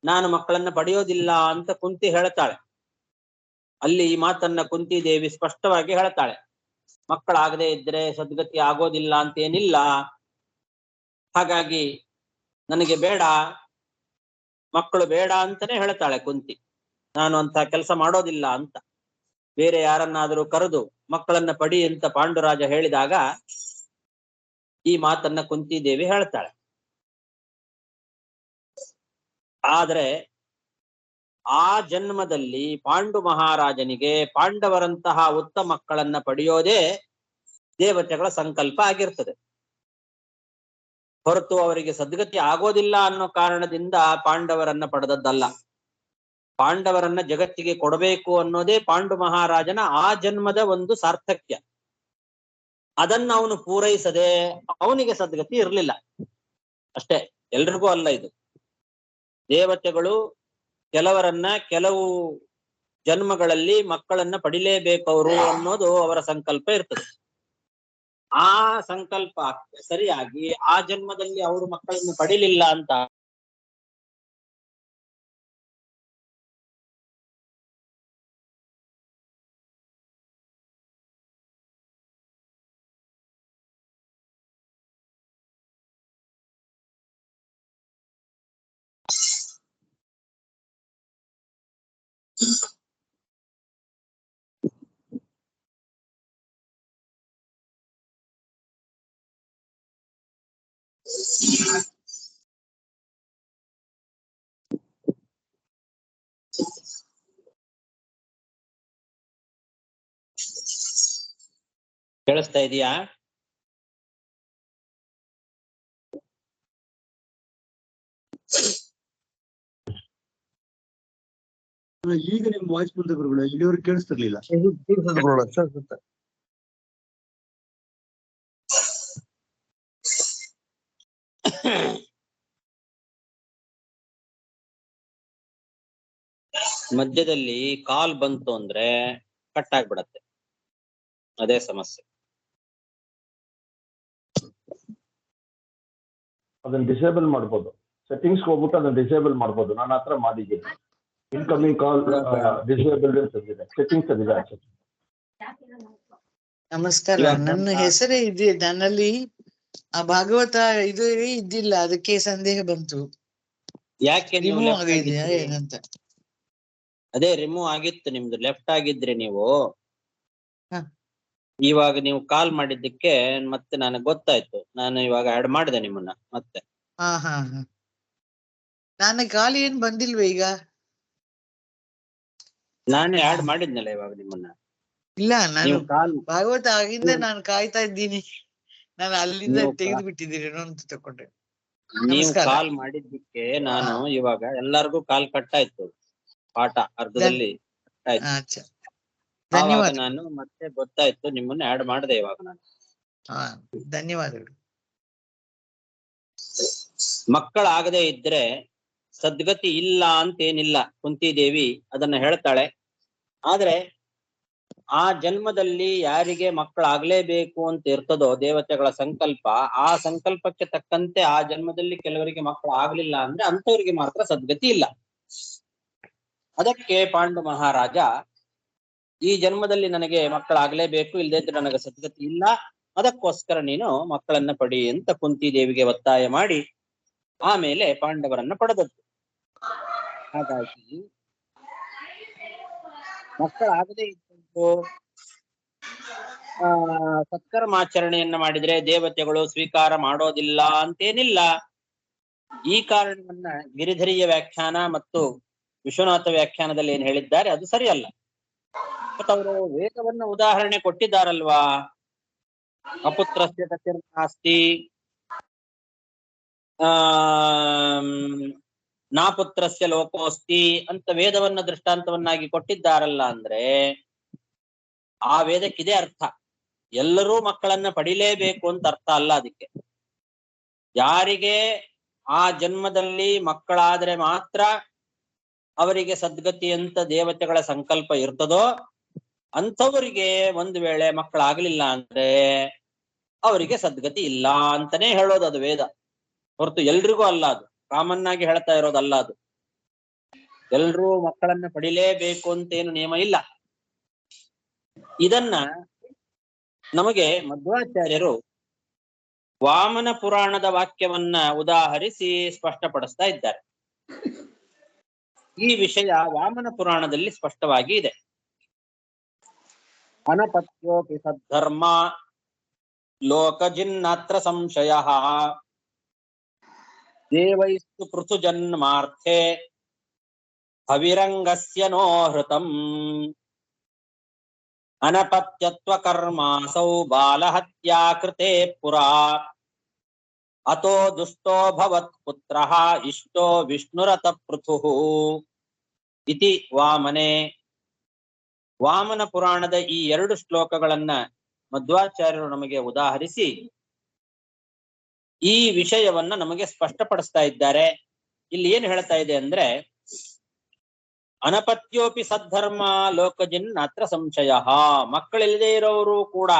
ನಾನು ಮಕ್ಕಳನ್ನ ಪಡೆಯೋದಿಲ್ಲ ಅಂತ ಕುಂತಿ ಹೇಳ್ತಾಳೆ. ಅಲ್ಲಿ ಈ ಮಾತನ್ನ ಕುಂತಿದೇವಿ ಸ್ಪಷ್ಟವಾಗಿ ಹೇಳ್ತಾಳೆ. ಮಕ್ಕಳಾಗದೇ ಇದ್ರೆ ಸದ್ಗತಿ ಆಗೋದಿಲ್ಲ ಅಂತೇನಿಲ್ಲ. ಹಾಗಾಗಿ ನನಗೆ ಬೇಡ, ಮಕ್ಕಳು ಬೇಡ ಅಂತಾನೆ ಹೇಳ್ತಾಳೆ ಕುಂತಿ. ನಾನು ಅಂತ ಕೆಲಸ ಮಾಡೋದಿಲ್ಲ ಅಂತ. ಬೇರೆ ಯಾರನ್ನಾದರೂ ಕರೆದು ಮಕ್ಕಳನ್ನ ಪಡಿ ಅಂತ ಪಾಂಡುರಾಜ ಹೇಳಿದಾಗ ಈ ಮಾತನ್ನ ಕುಂತಿದೇವಿ ಹೇಳ್ತಾಳೆ. ಆದ್ರೆ ಆ ಜನ್ಮದಲ್ಲಿ ಪಾಂಡು ಮಹಾರಾಜನಿಗೆ ಪಾಂಡವರಂತಹ ಉತ್ತಮ ಮಕ್ಕಳನ್ನ ಪಡೆಯೋದೇ ದೇವತೆಗಳ ಸಂಕಲ್ಪ ಆಗಿರ್ತದೆ. ಹೊರತು ಅವರಿಗೆ ಸದ್ಗತಿ ಆಗೋದಿಲ್ಲ ಅನ್ನೋ ಕಾರಣದಿಂದ ಪಾಂಡವರನ್ನ ಪಡೆದದ್ದಲ್ಲ. ಪಾಂಡವರನ್ನ ಜಗತ್ತಿಗೆ ಕೊಡಬೇಕು ಅನ್ನೋದೇ ಪಾಂಡು ಮಹಾರಾಜನ ಆ ಜನ್ಮದ ಒಂದು ಸಾರ್ಥಕ್ಯ. ಅದನ್ನ ಅವನು ಪೂರೈಸದೆ ಅವನಿಗೆ ಸದ್ಗತಿ ಇರಲಿಲ್ಲ ಅಷ್ಟೇ. ಎಲ್ರಿಗೂ ಅಲ್ಲ ಇದು. ದೇವತೆಗಳು ಕೆಲವರನ್ನ ಕೆಲವು ಜನ್ಮಗಳಲ್ಲಿ ಮಕ್ಕಳನ್ನ ಪಡಿಲೇಬೇಕವರು ಅನ್ನೋದು ಅವರ ಸಂಕಲ್ಪ ಇರ್ತದೆ. ಆ ಸಂಕಲ್ಪ ಸರಿಯಾಗಿ ಆ ಜನ್ಮದಲ್ಲಿ ಅವರು ಮಕ್ಕಳನ್ನು ಪಡಿಲಿಲ್ಲ ಅಂತ ಕೇಳಿಸ್ತಾ ಇದೆಯಾ?
ಈಗ ನಿಮ್ ವಾಯ್ಸ್ ಬಂದ ಗುರುಗಳು, ಇಲ್ಲಿವರೆಗೆ ಕೇಳಿಸ್ತಿರ್ಲಿಲ್ಲ.
ಮಧ್ಯದಲ್ಲಿ ಕಾಲ್ ಬಂತು ಅಂದ್ರೆ ಕಟ್ ಆಗ್ಬಿಡತ್ತೆ, ಅದೇ ಸಮಸ್ಯೆ.
ಅದನ್ನ ಡಿಸೇಬಲ್ ಮಾಡ್ಬೋದು. ಸೆಟ್ಟಿಂಗ್ಸ್ ಹೋಗ್ಬಿಟ್ಟು ಅದನ್ನ ಡಿಸೇಬಲ್ ಮಾಡ್ಬೋದು. ನಾನು ಹತ್ರ ಮಾಡಿದ್ದೀನಿ. ಇನ್ಕಮಿಂಗ್ ಕಾಲ್ ಡಿಸೇಬಲ್ ಅಂತಿದೆ, ಸೆಟ್ಟಿಂಗ್ಸ್ ಅದಿದೆ ಅನ್ಸುತ್ತೆ.
ನಮಸ್ಕಾರ. ನನ್ನ ಹೆಸರೇ ಇದೆ, ನನ್ನಲ್ಲಿ ಆ ಭಾಗವತ ಇದು ಇದ್ದಿಲ್ಲ, ಅದಕ್ಕೆ ಸಂದೇಹ ಬಂತು.
ಯಾಕೆ
ರಿಮೂವ್ ಆಗಿದೆಯಾ ಏನಂತ?
ಅದೇ ರಿಮೂವ್ ಆಗಿತ್ತು ನಿಮ್ದು, ಲೆಫ್ಟ್ ಆಗಿದ್ರಿ ನೀವು. ಇವಾಗ ನೀವು ಕಾಲ್ ಮಾಡಿದ್ದಕ್ಕೆ ಮತ್ತೆ ನನಗೆ ಗೊತ್ತಾಯ್ತು. ನಾನು ಇವಾಗ ಆಡ್ ಮಾಡಿದೆ ನಿಮ್ಮನ್ನ ಮತ್ತೆ.
ಹಾ ನಾನು ಕಾಲ್ ಏನ್ ಬಂದಿಲ್ವೇ ಈಗ?
ನಾನೇ ಆಡ್ ಮಾಡಿದ್ನಲ್ಲ ಇವಾಗ ನಿಮ್ಮನ್ನ.
ಇಲ್ಲ, ನಾನು
ಕಾಲ್
ಭಾಗವತ ಆಗಿಂದ ನಾನು ಕಾಯ್ತಾ ಇದ್ದೀನಿ. ನಾನು ಅಲ್ಲಿಂದ ತೆಗೆದು ಬಿಟ್ಟಿದ್ದೀನಿ ಅಂತ ತಕೊಂಡೆ.
ನೀವು ಕಾಲ್ ಮಾಡಿದ್ದಕ್ಕೆ ನಾನು ಇವಾಗ ಎಲ್ಲರಿಗೂ ಕಾಲ್ ಕಟ್ ಆಯ್ತು. ಪಾಠ ಅರ್ಧದಲ್ಲಿ ಕಟ್ ಆಯ್ತು.
ಧನ್ಯವಾದ.
ನಾನು ಮತ್ತೆ ಗೊತ್ತಾಯ್ತು, ನಿಮ್ಮನ್ನ ಆಡ್ ಮಾಡಿದೆ ಇವಾಗ ನಾನು.
ಧನ್ಯವಾದಗಳು.
ಮಕ್ಕಳಾಗದೆ ಇದ್ರೆ ಸದ್ಗತಿ ಇಲ್ಲ ಅಂತೇನಿಲ್ಲ. ಕುಂತಿದೇವಿ ಅದನ್ನ ಹೇಳ್ತಾಳೆ. ಆದ್ರೆ ಆ ಜನ್ಮದಲ್ಲಿ ಯಾರಿಗೆ ಮಕ್ಕಳಾಗ್ಲೇಬೇಕು ಅಂತ ಇರ್ತದೋ ದೇವತೆಗಳ ಸಂಕಲ್ಪ, ಆ ಸಂಕಲ್ಪಕ್ಕೆ ತಕ್ಕಂತೆ ಆ ಜನ್ಮದಲ್ಲಿ ಕೆಲವರಿಗೆ ಮಕ್ಕಳು ಆಗ್ಲಿಲ್ಲ ಅಂದ್ರೆ ಅಂಥವ್ರಿಗೆ ಮಾತ್ರ ಸದ್ಗತಿ ಇಲ್ಲ. ಅದಕ್ಕೆ ಪಾಂಡು ಮಹಾರಾಜ ಈ ಜನ್ಮದಲ್ಲಿ ನನಗೆ ಮಕ್ಕಳಾಗ್ಲೇಬೇಕು, ಇಲ್ಲದಿದ್ರೆ ನನಗೆ ಸದ್ಗತಿ ಇಲ್ಲ, ಅದಕ್ಕೋಸ್ಕರ ನೀನು ಮಕ್ಕಳನ್ನ ಪಡಿ ಅಂತ ಕುಂತಿ ದೇವಿಗೆ ಒತ್ತಾಯ ಮಾಡಿ ಆಮೇಲೆ ಪಾಂಡವರನ್ನ ಪಡೆದದ್ದು. ಹಾಗಾಗಿ ಮಕ್ಕಳಾಗದೇ ಇದ್ದು ಸತ್ಕರ್ಮಾಚರಣೆಯನ್ನ ಮಾಡಿದ್ರೆ ದೇವತೆಗಳು ಸ್ವೀಕಾರ ಮಾಡೋದಿಲ್ಲ ಅಂತೇನಿಲ್ಲ. ಈ ಕಾರಣವನ್ನ ಗಿರಿಧರಿಯ ವ್ಯಾಖ್ಯಾನ ಮತ್ತು ವಿಶ್ವನಾಥ ವ್ಯಾಖ್ಯಾನದಲ್ಲಿ ಏನ್ ಹೇಳಿದ್ದಾರೆ ಅದು ಸರಿಯಲ್ಲ. ಮತ್ತು ಅವರು ವೇದವನ್ನ ಉದಾಹರಣೆ ಕೊಟ್ಟಿದ್ದಾರಲ್ವಾ, ಅಪುತ್ರಸ್ಯ ಗತಿರ್ನಾಸ್ತಿ ನಾಪುತ್ರಸ್ಯ ಲೋಕೋಸ್ತಿ ಅಂತ ವೇದವನ್ನ ದೃಷ್ಟಾಂತವನ್ನಾಗಿ ಕೊಟ್ಟಿದ್ದಾರಲ್ಲ ಅಂದ್ರೆ ಆ ವೇದಕ್ಕಿದೆ ಅರ್ಥ. ಎಲ್ಲರೂ ಮಕ್ಕಳನ್ನ ಪಡಿಲೇಬೇಕು ಅಂತ ಅರ್ಥ ಅಲ್ಲ ಅದಕ್ಕೆ. ಯಾರಿಗೆ ಆ ಜನ್ಮದಲ್ಲಿ ಮಕ್ಕಳಾದ್ರೆ ಮಾತ್ರ ಅವರಿಗೆ ಸದ್ಗತಿ ಅಂತ ದೇವತೆಗಳ ಸಂಕಲ್ಪ ಇರ್ತದೋ ಅಂಥವರಿಗೆ ಒಂದು ವೇಳೆ ಮಕ್ಕಳಾಗ್ಲಿಲ್ಲ ಅಂದ್ರೆ ಅವರಿಗೆ ಸದ್ಗತಿ ಇಲ್ಲ ಅಂತಾನೆ ಹೇಳೋದು ಅದು ವೇದ, ಹೊರತು ಎಲ್ರಿಗೂ ಅಲ್ಲ. ಅದು ಕಾಮನ್ ಆಗಿ ಹೇಳ್ತಾ ಇರೋದಲ್ಲ. ಅದು ಎಲ್ರೂ ಮಕ್ಕಳನ್ನ ಪಡಿಲೇಬೇಕು ಅಂತೇನು ನಿಯಮ ಇಲ್ಲ. ಇದನ್ನ ನಮಗೆ ಮಧ್ವಾಚಾರ್ಯರು ವಾಮನ ಪುರಾಣದ ವಾಕ್ಯವನ್ನ ಉದಾಹರಿಸಿ ಸ್ಪಷ್ಟಪಡಿಸ್ತಾ ಇದ್ದಾರೆ. ಈ ವಿಷಯ ವಾಮನ ಪುರಾಣದಲ್ಲಿ ಸ್ಪಷ್ಟವಾಗಿ ಇದೆ. ಅನಪತ್ಯೋಪಿ ಸದ್ಧರ್ಮ ಲೋಕಜಿನ್ನತ್ರ ಸಂಶಯ ದೇವೈಸ್ತು ಪೃಥು ಜನ್ಮಾರ್ಥೆ ಹವಿರಂಗಸ್ಯ ನೋಹೃತಂ ಅನಪತ್ಯತ್ವ ಕರ್ಮಾಸೌ ಬಾಲಹತ್ಯಾ ಕೃತೆ ಪುರಾ ಅತೋ ದುಷ್ಟೋ ಭವತ್ ಪುತ್ರಃ ಇಷ್ಟೋ ವಿಷ್ಣುರತ ಪೃಥುಃ ಇತಿ ವಾಮನೆ. ವಾಮನ ಪುರಾಣದ ಈ 2 ಶ್ಲೋಕಗಳನ್ನ ಮಧ್ವಾಚಾರ್ಯರು ನಮಗೆ ಉದಾಹರಿಸಿ ಈ ವಿಷಯವನ್ನ ನಮಗೆ ಸ್ಪಷ್ಟಪಡಿಸ್ತಾ ಇದ್ದಾರೆ. ಇಲ್ಲಿ ಏನ್ ಹೇಳ್ತಾ ಇದೆ ಅಂದ್ರೆ, ಅನಪತ್ಯೋಪಿ ಸದ್ಧರ್ಮ ಲೋಕಜಿನ್ ಅತ್ರ ಸಂಶಯ. ಮಕ್ಕಳಿಲ್ಲದೆ ಇರೋರು ಕೂಡ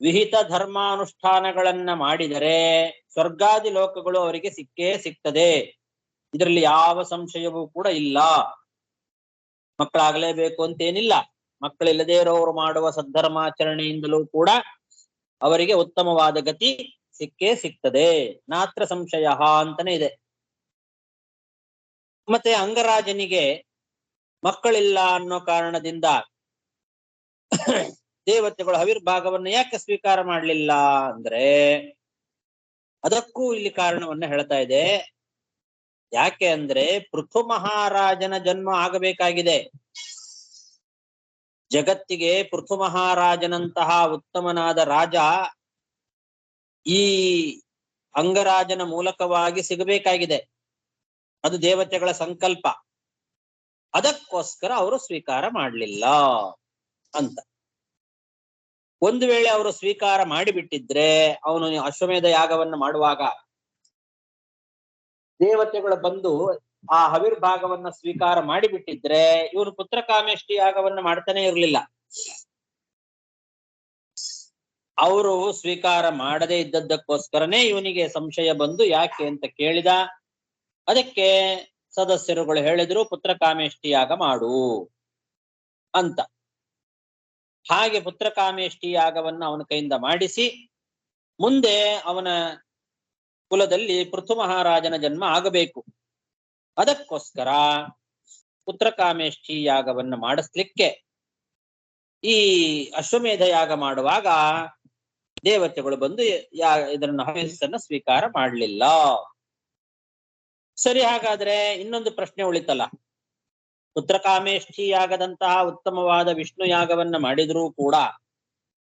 ವಿಹಿತ ಧರ್ಮಾನುಷ್ಠಾನಗಳನ್ನ ಮಾಡಿದರೆ ಸ್ವರ್ಗಾದಿ ಲೋಕಗಳು ಅವರಿಗೆ ಸಿಕ್ಕೇ ಸಿಗ್ತದೆ. ಇದರಲ್ಲಿ ಯಾವ ಸಂಶಯವೂ ಕೂಡ ಇಲ್ಲ. ಮಕ್ಕಳಾಗಲೇಬೇಕು ಅಂತೇನಿಲ್ಲ. ಮಕ್ಕಳಿಲ್ಲದೆ ಇರೋರು ಮಾಡುವ ಸದ್ಧರ್ಮಾಚರಣೆಯಿಂದಲೂ ಕೂಡ ಅವರಿಗೆ ಉತ್ತಮವಾದ ಗತಿ ಸಿಕ್ಕೇ ಸಿಗ್ತದೆ. ನಾತ್ರ ಸಂಶಯ ಅಂತಾನೆ ಇದೆ. ಮತ್ತೆ ಅಂಗರಾಜನಿಗೆ ಮಕ್ಕಳಿಲ್ಲ ಅನ್ನೋ ಕಾರಣದಿಂದ ದೇವತೆಗಳು ಹವಿರ್ಭಾಗವನ್ನು ಯಾಕೆ ಸ್ವೀಕಾರ ಮಾಡಲಿಲ್ಲ ಅಂದ್ರೆ ಅದಕ್ಕೂ ಇಲ್ಲಿ ಕಾರಣವನ್ನ ಹೇಳ್ತಾ ಇದೆ. ಯಾಕೆ ಅಂದ್ರೆ ಪೃಥು ಮಹಾರಾಜನ ಜನ್ಮ ಆಗಬೇಕಾಗಿದೆ. ಜಗತ್ತಿಗೆ ಪೃಥು ಮಹಾರಾಜನಂತಹ ಉತ್ತಮನಾದ ರಾಜ ಈ ಅಂಗರಾಜನ ಮೂಲಕವಾಗಿ ಸಿಗಬೇಕಾಗಿದೆ. ಅದು ದೇವತೆಗಳ ಸಂಕಲ್ಪ. ಅದಕ್ಕೋಸ್ಕರ ಅವರು ಸ್ವೀಕಾರ ಮಾಡಲಿಲ್ಲ ಅಂತ. ಒಂದು ವೇಳೆ ಅವರು ಸ್ವೀಕಾರ ಮಾಡಿಬಿಟ್ಟಿದ್ರೆ ಅವನು ಅಶ್ವಮೇಧ ಯಾಗವನ್ನು ಮಾಡುವಾಗ ದೇವತೆಗಳು ಬಂದು ಆ ಹವಿರ್ಭಾಗವನ್ನ ಸ್ವೀಕಾರ ಮಾಡಿಬಿಟ್ಟಿದ್ರೆ ಇವನು ಪುತ್ರಕಾಮೇಷ್ಟಿ ಯಾಗವನ್ನ ಮಾಡ್ತಾನೆ ಇರಲಿಲ್ಲ. ಅವರು ಸ್ವೀಕಾರ ಮಾಡದೇ ಇದ್ದದ್ದಕ್ಕೋಸ್ಕರನೇ ಇವನಿಗೆ ಸಂಶಯ ಬಂದು ಯಾಕೆ ಅಂತ ಕೇಳಿದ. ಅದಕ್ಕೆ ಸದಸ್ಯರುಗಳು ಹೇಳಿದ್ರು ಪುತ್ರಕಾಮೇಷ್ಟಿ ಯಾಗ ಮಾಡು ಅಂತ. ಹಾಗೆ ಪುತ್ರಕಾಮೇಷ್ಟಿ ಯಾಗವನ್ನ ಅವನ ಕೈಯಿಂದ ಮಾಡಿಸಿ ಮುಂದೆ ಅವನ ಕುಲದಲ್ಲಿ ಪೃಥು ಮಹಾರಾಜನ ಜನ್ಮ ಆಗಬೇಕು. ಅದಕ್ಕೋಸ್ಕರ ಪುತ್ರಕಾಮೇಷ್ಟಿ ಯಾಗವನ್ನ ಮಾಡಿಸ್ಲಿಕ್ಕೆ ಈ ಅಶ್ವಮೇಧ ಯಾಗ ಮಾಡುವಾಗ ದೇವತೆಗಳು ಬಂದು ಇದನ್ನ ಹವ್ಯಸ್ಸನ್ನ ಸ್ವೀಕಾರ ಮಾಡಲಿಲ್ಲ. ಸರಿ, ಹಾಗಾದ್ರೆ ಇನ್ನೊಂದು ಪ್ರಶ್ನೆ ಉಳಿತಲ್ಲ. ಪುತ್ರಕಾಮೇಷ್ಠಿ ಯಾಗದಂತಹ ಉತ್ತಮವಾದ ವಿಷ್ಣು ಯಾಗವನ್ನ ಮಾಡಿದ್ರೂ ಕೂಡ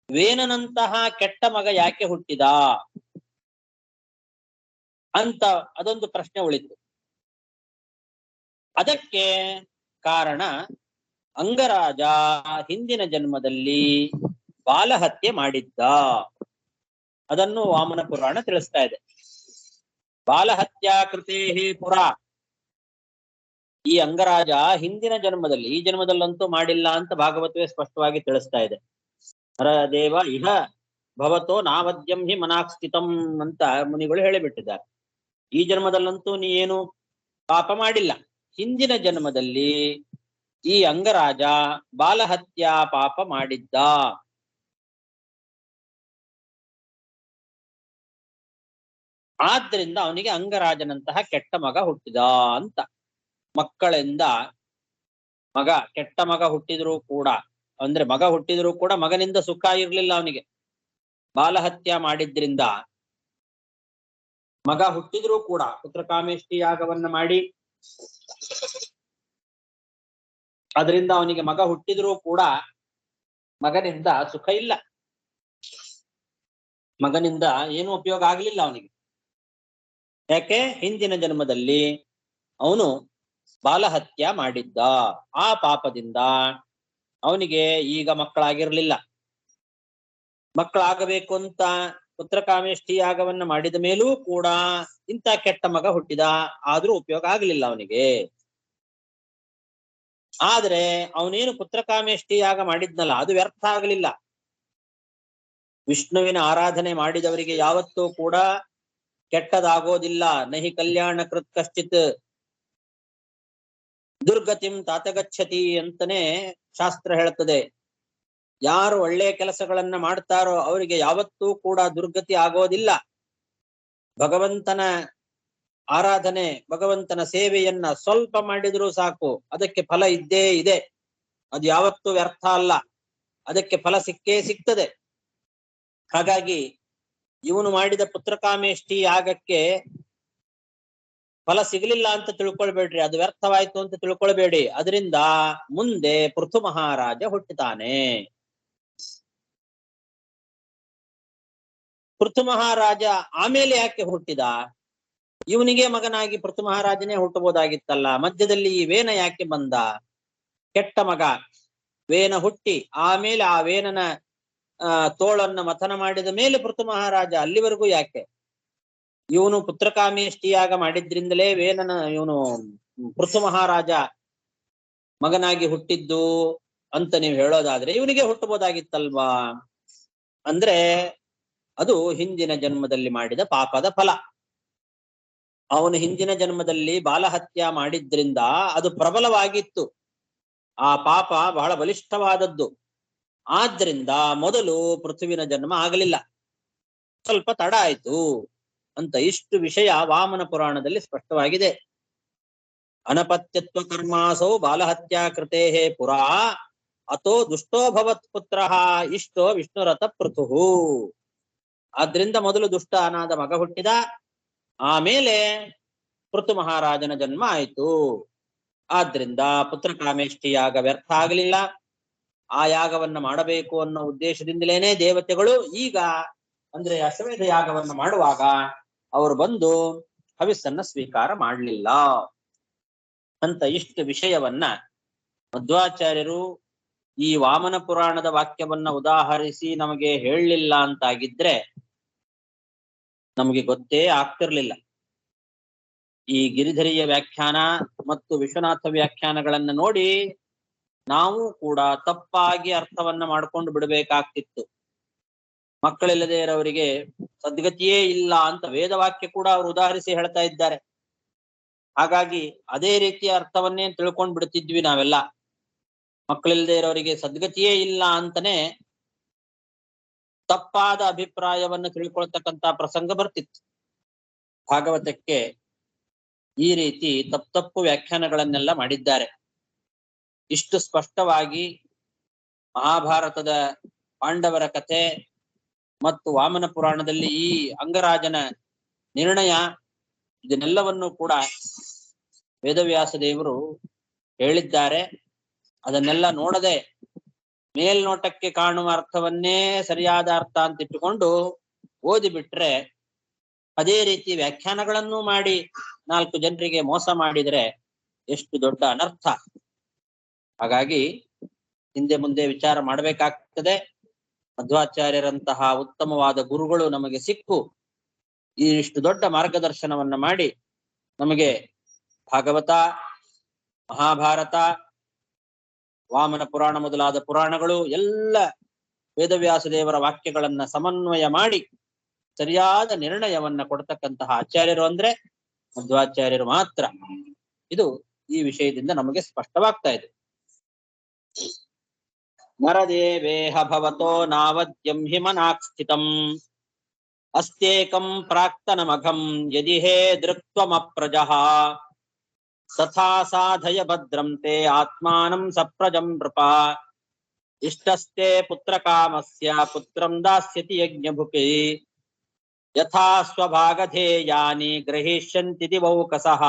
ವೇನನಂತಹ ಕೆಟ್ಟ ಮಗ ಯಾಕೆ ಹುಟ್ಟಿದ ಅಂತ ಅದೊಂದು ಪ್ರಶ್ನೆ ಉಳಿತು. ಅದಕ್ಕೆ ಕಾರಣ ಅಂಗರಾಜ ಹಿಂದಿನ ಜನ್ಮದಲ್ಲಿ ಬಾಲಹತ್ಯೆ ಮಾಡಿದ್ದ. ಅದನ್ನು ವಾಮನ ಪುರಾಣ ತಿಳಿಸ್ತಾ ಇದೆ. ಬಾಲಹತ್ಯಾ ಕೃತೇ ಪುರ. ಈ ಅಂಗರಾಜ ಹಿಂದಿನ ಜನ್ಮದಲ್ಲಿ, ಈ ಜನ್ಮದಲ್ಲಂತೂ ಮಾಡಿಲ್ಲ ಅಂತ ಭಾಗವತವೇ ಸ್ಪಷ್ಟವಾಗಿ ತಿಳಿಸ್ತಾ ಇದೆ. ನರದೇವ ಇಹ ಭವತೋ ನಾವದ್ಯಂ ಹಿ ಮನಾಕ್ಸ್ಥಿತಂ ಅಂತ ಮುನಿಗಳು ಹೇಳಿಬಿಟ್ಟಿದ್ದಾರೆ. ಈ ಜನ್ಮದಲ್ಲಂತೂ ನೀ ಏನು ಪಾಪ ಮಾಡಿಲ್ಲ. ಹಿಂದಿನ ಜನ್ಮದಲ್ಲಿ ಈ ಅಂಗರಾಜ ಬಾಲಹತ್ಯಾ ಪಾಪ ಮಾಡಿದ್ದ. ಆದ್ರಿಂದ ಅವನಿಗೆ ಅಂಗರಾಜನಂತಹ ಕೆಟ್ಟ ಮಗ ಹುಟ್ಟಿದ ಅಂತ. ಮಕ್ಕಳಿಂದ ಮಗ, ಕೆಟ್ಟ ಮಗ ಹುಟ್ಟಿದ್ರು ಕೂಡ, ಅಂದ್ರೆ ಮಗ ಹುಟ್ಟಿದ್ರು ಕೂಡ ಮಗನಿಂದ ಸುಖ ಇರ್ಲಿಲ್ಲ ಅವನಿಗೆ. ಬಾಲಹತ್ಯಾ ಮಾಡಿದ್ರಿಂದ ಮಗ ಹುಟ್ಟಿದ್ರು ಕೂಡ ಪುತ್ರಕಾಮೇಷ್ಟಿ ಯಾಗವನ್ನ ಮಾಡಿ ಅದರಿಂದ ಅವನಿಗೆ ಮಗ ಹುಟ್ಟಿದ್ರು ಕೂಡ ಮಗನಿಂದ ಸುಖ ಇಲ್ಲ, ಮಗನಿಂದ ಏನು ಉಪಯೋಗ ಆಗ್ಲಿಲ್ಲ ಅವನಿಗೆ. ಯಾಕೆ? ಹಿಂದಿನ ಜನ್ಮದಲ್ಲಿ ಅವನು ಬಾಲಹತ್ಯಾ ಮಾಡಿದ್ದ. ಆ ಪಾಪದಿಂದ ಅವನಿಗೆ ಈಗ ಮಕ್ಕಳಾಗಿರ್ಲಿಲ್ಲ. ಮಕ್ಕಳಾಗಬೇಕು ಅಂತ ಪುತ್ರಕಾಮೇಷ್ಟಿ ಯಾಗವನ್ನ ಮಾಡಿದ ಮೇಲೂ ಕೂಡ ಇಂಥ ಕೆಟ್ಟ ಮಗ ಹುಟ್ಟಿದ, ಆದ್ರೂ ಉಪಯೋಗ ಆಗ್ಲಿಲ್ಲ ಅವನಿಗೆ. ಆದ್ರೆ ಅವನೇನು ಪುತ್ರಕಾಮೇಷ್ಟಿ ಯಾಗ ಮಾಡಿದ್ನಲ್ಲ ಅದು ವ್ಯರ್ಥ ಆಗಲಿಲ್ಲ. ವಿಷ್ಣುವಿನ ಆರಾಧನೆ ಮಾಡಿದವರಿಗೆ ಯಾವತ್ತೂ ಕೂಡ ಕೆಟ್ಟದಾಗೋದಿಲ್ಲ. ನಹಿ ಕಲ್ಯಾಣ ಕೃತ್ ಕಶ್ಚಿತ್ ದುರ್ಗತಿಂ ತಾತಗಚ್ಚತಿ ಅಂತಾನೆ ಶಾಸ್ತ್ರ ಹೇಳ್ತದೆ. ಯಾರು ಒಳ್ಳೆಯ ಕೆಲಸಗಳನ್ನ ಮಾಡ್ತಾರೋ ಅವರಿಗೆ ಯಾವತ್ತೂ ಕೂಡ ದುರ್ಗತಿ ಆಗೋದಿಲ್ಲ. ಭಗವಂತನ ಆರಾಧನೆ, ಭಗವಂತನ ಸೇವೆಯನ್ನ ಸ್ವಲ್ಪ ಮಾಡಿದ್ರೂ ಸಾಕು, ಅದಕ್ಕೆ ಫಲ ಇದ್ದೇ ಇದೆ. ಅದು ಯಾವತ್ತೂ ವ್ಯರ್ಥ ಅಲ್ಲ, ಅದಕ್ಕೆ ಫಲ ಸಿಕ್ಕೇ ಸಿಗ್ತದೆ. ಹಾಗಾಗಿ ಇವನು ಮಾಡಿದ ಪುತ್ರಕಾಮೇಷ್ಟಿ ಯಾಗಕ್ಕೆ ಫಲ ಸಿಗಲಿಲ್ಲ ಅಂತ ತಿಳ್ಕೊಳ್ಬೇಡ್ರಿ, ಅದು ವ್ಯರ್ಥವಾಯ್ತು ಅಂತ ತಿಳ್ಕೊಳ್ಬೇಡಿ. ಅದರಿಂದ ಮುಂದೆ ಪೃಥು ಮಹಾರಾಜ ಹುಟ್ಟುತ್ತಾನೆ. ಪೃಥು ಮಹಾರಾಜ ಆಮೇಲೆ ಯಾಕೆ ಹುಟ್ಟಿದ? ಇವನಿಗೆ ಮಗನಾಗಿ ಪೃಥು ಮಹಾರಾಜನೇ ಹುಟ್ಟಬಹುದಾಗಿತ್ತಲ್ಲ. ಮಧ್ಯದಲ್ಲಿ ಈ ವೇನ ಯಾಕೆ ಬಂದ? ಕೆಟ್ಟ ಮಗ ವೇನ ಹುಟ್ಟಿ ಆಮೇಲೆ ಆ ವೇನನ ತೋಳನ್ನ ಮಥನ ಮಾಡಿದ ಮೇಲೆ ಪೃಥು ಮಹಾರಾಜ, ಅಲ್ಲಿವರೆಗೂ ಯಾಕೆ? ಇವನು ಪುತ್ರಕಾಮೇಷ್ಟಿಯಾಗ ಮಾಡಿದ್ರಿಂದಲೇ ಇವನು ಪೃಥು ಮಹಾರಾಜ ಮಗನಾಗಿ ಹುಟ್ಟಿದ್ದು ಅಂತ ನೀವು ಹೇಳೋದಾದ್ರೆ ಇವನಿಗೆ ಹುಟ್ಟಬಹುದಾಗಿತ್ತಲ್ವಾ? ಅಂದ್ರೆ ಅದು ಹಿಂದಿನ ಜನ್ಮದಲ್ಲಿ ಮಾಡಿದ ಪಾಪದ ಫಲ. ಅವನು ಹಿಂದಿನ ಜನ್ಮದಲ್ಲಿ ಬಾಲಹತ್ಯಾ ಮಾಡಿದ್ರಿಂದ ಅದು ಪ್ರಬಲವಾಗಿತ್ತು, ಆ ಪಾಪ ಬಹಳ ಬಲಿಷ್ಠವಾದದ್ದು. ಆದ್ರಿಂದ ಮೊದಲು ಪೃಥುವಿನ ಜನ್ಮ ಆಗಲಿಲ್ಲ, ಸ್ವಲ್ಪ ತಡ ಆಯ್ತು ಅಂತ ಇಷ್ಟು ವಿಷಯ ವಾಮನ ಪುರಾಣದಲ್ಲಿ ಸ್ಪಷ್ಟವಾಗಿದೆ. ಅನಪತ್ಯತ್ವ ಕರ್ಮಾಸೌ ಬಾಲಹತ್ಯಾ ಕೃತೇಹೇ ಪುರಾ ಅಥೋ ದುಷ್ಟೋ ಭವತ್ ಪುತ್ರ ಇಷ್ಟೋ ವಿಷ್ಣುರಥ ಪೃಥು. ಆದ್ರಿಂದ ಮೊದಲು ದುಷ್ಟ ಅನಾದ ಮಗ ಹುಟ್ಟಿದ, ಆಮೇಲೆ ಪೃಥು ಮಹಾರಾಜನ ಜನ್ಮ ಆಯಿತು. ಆದ್ರಿಂದ ಪುತ್ರಕಾಮೇಷ್ಟಿ ಯಾಗ ವ್ಯರ್ಥ ಆಗಲಿಲ್ಲ. ಆ ಯಾಗವನ್ನ ಮಾಡಬೇಕು ಅನ್ನೋ ಉದ್ದೇಶದಿಂದಲೇನೆ ದೇವತೆಗಳು ಈಗ ಅಂದ್ರೆ ಅಶ್ವಮೇಧ ಯಾಗವನ್ನ ಮಾಡುವಾಗ ಅವರು ಬಂದು ಹವಿಸ್ಸನ್ನ ಸ್ವೀಕಾರ ಮಾಡಲಿಲ್ಲ ಅಂತ ಇಷ್ಟು ವಿಷಯವನ್ನ ಮಧ್ವಾಚಾರ್ಯರು ಈ ವಾಮನ ಪುರಾಣದ ವಾಕ್ಯವನ್ನ ಉದಾಹರಿಸಿ ನಮಗೆ ಹೇಳಲಿಲ್ಲ ಅಂತಾಗಿದ್ರೆ ನಮಗೆ ಗೊತ್ತೇ ಆಗ್ತಿರ್ಲಿಲ್ಲ. ಈ ಗಿರಿಧರಿಯ ವ್ಯಾಖ್ಯಾನ ಮತ್ತು ವಿಶ್ವನಾಥ ವ್ಯಾಖ್ಯಾನಗಳನ್ನ ನೋಡಿ ನಾವು ಕೂಡ ತಪ್ಪಾಗಿ ಅರ್ಥವನ್ನ ಮಾಡ್ಕೊಂಡು ಬಿಡಬೇಕಾಗ್ತಿತ್ತು. ಮಕ್ಕಳಿಲ್ಲದೆ ಇರೋವರಿಗೆ ಸದ್ಗತಿಯೇ ಇಲ್ಲ ಅಂತ ವೇದವಾಕ್ಯ ಕೂಡ ಅವರು ಉದಾಹರಿಸಿ ಹೇಳ್ತಾ ಇದ್ದಾರೆ. ಹಾಗಾಗಿ ಅದೇ ರೀತಿಯ ಅರ್ಥವನ್ನೇ ತಿಳ್ಕೊಂಡ್ ಬಿಡ್ತಿದ್ವಿ ನಾವೆಲ್ಲ. ಮಕ್ಕಳಿಲ್ಲದೆ ಇರೋರಿಗೆ ಸದ್ಗತಿಯೇ ಇಲ್ಲ ಅಂತಾನೆ ತಪ್ಪಾದ ಅಭಿಪ್ರಾಯವನ್ನು ತಿಳ್ಕೊಳ್ತಕ್ಕಂತ ಪ್ರಸಂಗ ಬರ್ತಿತ್ತು. ಭಾಗವತಕ್ಕೆ ಈ ರೀತಿ ತಪ್ಪು ವ್ಯಾಖ್ಯಾನಗಳನ್ನೆಲ್ಲ ಮಾಡಿದ್ದಾರೆ. ಇಷ್ಟು ಸ್ಪಷ್ಟವಾಗಿ ಮಹಾಭಾರತದ ಪಾಂಡವರ ಕಥೆ ಮತ್ತು ವಾಮನ ಪುರಾಣದಲ್ಲಿ ಈ ಅಂಗರಾಜನ ನಿರ್ಣಯ ಇದನ್ನೆಲ್ಲವನ್ನು ಕೂಡ ವೇದವ್ಯಾಸ ದೇವರು ಹೇಳಿದ್ದಾರೆ. ಅದನ್ನೆಲ್ಲ ನೋಡದೆ ಮೇಲ್ನೋಟಕ್ಕೆ ಕಾಣುವ ಅರ್ಥವನ್ನೇ ಸರಿಯಾದ ಅರ್ಥ ಅಂತ ಇಟ್ಟುಕೊಂಡು ಓದಿಬಿಟ್ರೆ, ಅದೇ ರೀತಿ ವ್ಯಾಖ್ಯಾನಗಳನ್ನು ಮಾಡಿ 4 ಜನರಿಗೆ ಮೋಸ ಮಾಡಿದರೆ ಎಷ್ಟು ದೊಡ್ಡ ಅನರ್ಥ. ಹಾಗಾಗಿ ಹಿಂದೆ ಮುಂದೆ ವಿಚಾರ ಮಾಡಬೇಕಾಗ್ತದೆ. ಮಧ್ವಾಚಾರ್ಯರಂತಹ ಉತ್ತಮವಾದ ಗುರುಗಳು ನಮಗೆ ಸಿಕ್ಕು ಇಷ್ಟು ದೊಡ್ಡ ಮಾರ್ಗದರ್ಶನವನ್ನ ಮಾಡಿ ನಮಗೆ ಭಾಗವತ, ಮಹಾಭಾರತ, ವಾಮನ ಪುರಾಣ ಮೊದಲಾದ ಪುರಾಣಗಳು ಎಲ್ಲ ವೇದವ್ಯಾಸ ದೇವರ ವಾಕ್ಯಗಳನ್ನ ಸಮನ್ವಯ ಮಾಡಿ ಸರಿಯಾದ ನಿರ್ಣಯವನ್ನ ಕೊಡ್ತಕ್ಕಂತಹ ಆಚಾರ್ಯರು ಅಂದ್ರೆ ಮಧ್ವಾಚಾರ್ಯರು ಮಾತ್ರ. ಇದು ಈ ವಿಷಯದಿಂದ ನಮಗೆ ಸ್ಪಷ್ಟವಾಗ್ತಾ ಇದೆ. ನರದೇವೇಹ ಭವತೋ ನಾವದ್ಯಂ ಹಿಮನಾಕ್ ಸ್ಥಿತಂ ಅಸ್ತ್ಯೇಕಂ ಪ್ರಾಕ್ತನಮಘಂ ಯದಿ ಹೇ ದೃಕ್ತ್ವಮಪ್ರಜಃ ತಥಾ ಸಾಧಯ ಭದ್ರಂ ತೇ ಆತ್ಮಾನಂ ಸಪ್ರಜಂ ನೃಪ ಇಷ್ಟಸ್ತೆ ಪುತ್ರಕಾಮಸ್ಯ ಪುತ್ರಂ ದಾಸ್ಯತಿ ಯಜ್ಞಭುಕಿ ಯಥಾ ಸ್ವಭಾಗಧೇಯಾನಿ ಗ್ರಹೀಷ್ಯಂತಿ ದಿವೌಕಸಃ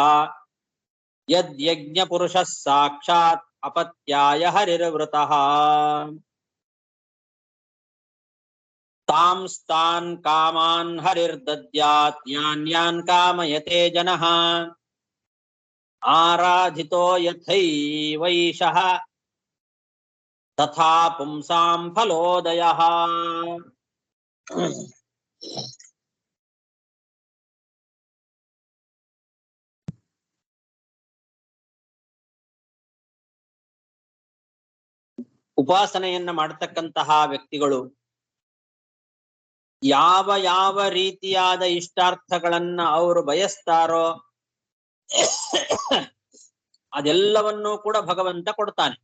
ಯದ್ಯಜ್ಞಪುರುಷಃ ಸಾಕ್ಷಾತ್ ಅಪತ್ಯಾಯ ಹರಿರ್ವೃತಃ ತಾಂಸ್ತಾನ್ ಕಾಮಾನ್ ಹರಿರ್ದದ್ಯಾತ್ ಯಾನ್ಯಾನ್ ಕಾಮಯತೆ ಜನಃ ಆರಾಧಿತೋ ಯಥೈವೈಷಃ ತಥಾ ಪುಂಸಾಂ ಫಲೋದಯಃ. ಉಪಾಸನೆಯನ್ನ ಮಾಡತಕ್ಕಂತಹ ವ್ಯಕ್ತಿಗಳು ಯಾವ ಯಾವ ರೀತಿಯಾದ ಇಷ್ಟಾರ್ಥಗಳನ್ನ ಅವರು ಬಯಸ್ತಾರೋ ಅದೆಲ್ಲವನ್ನೂ ಕೂಡ ಭಗವಂತ ಕೊಡ್ತಾನೆ.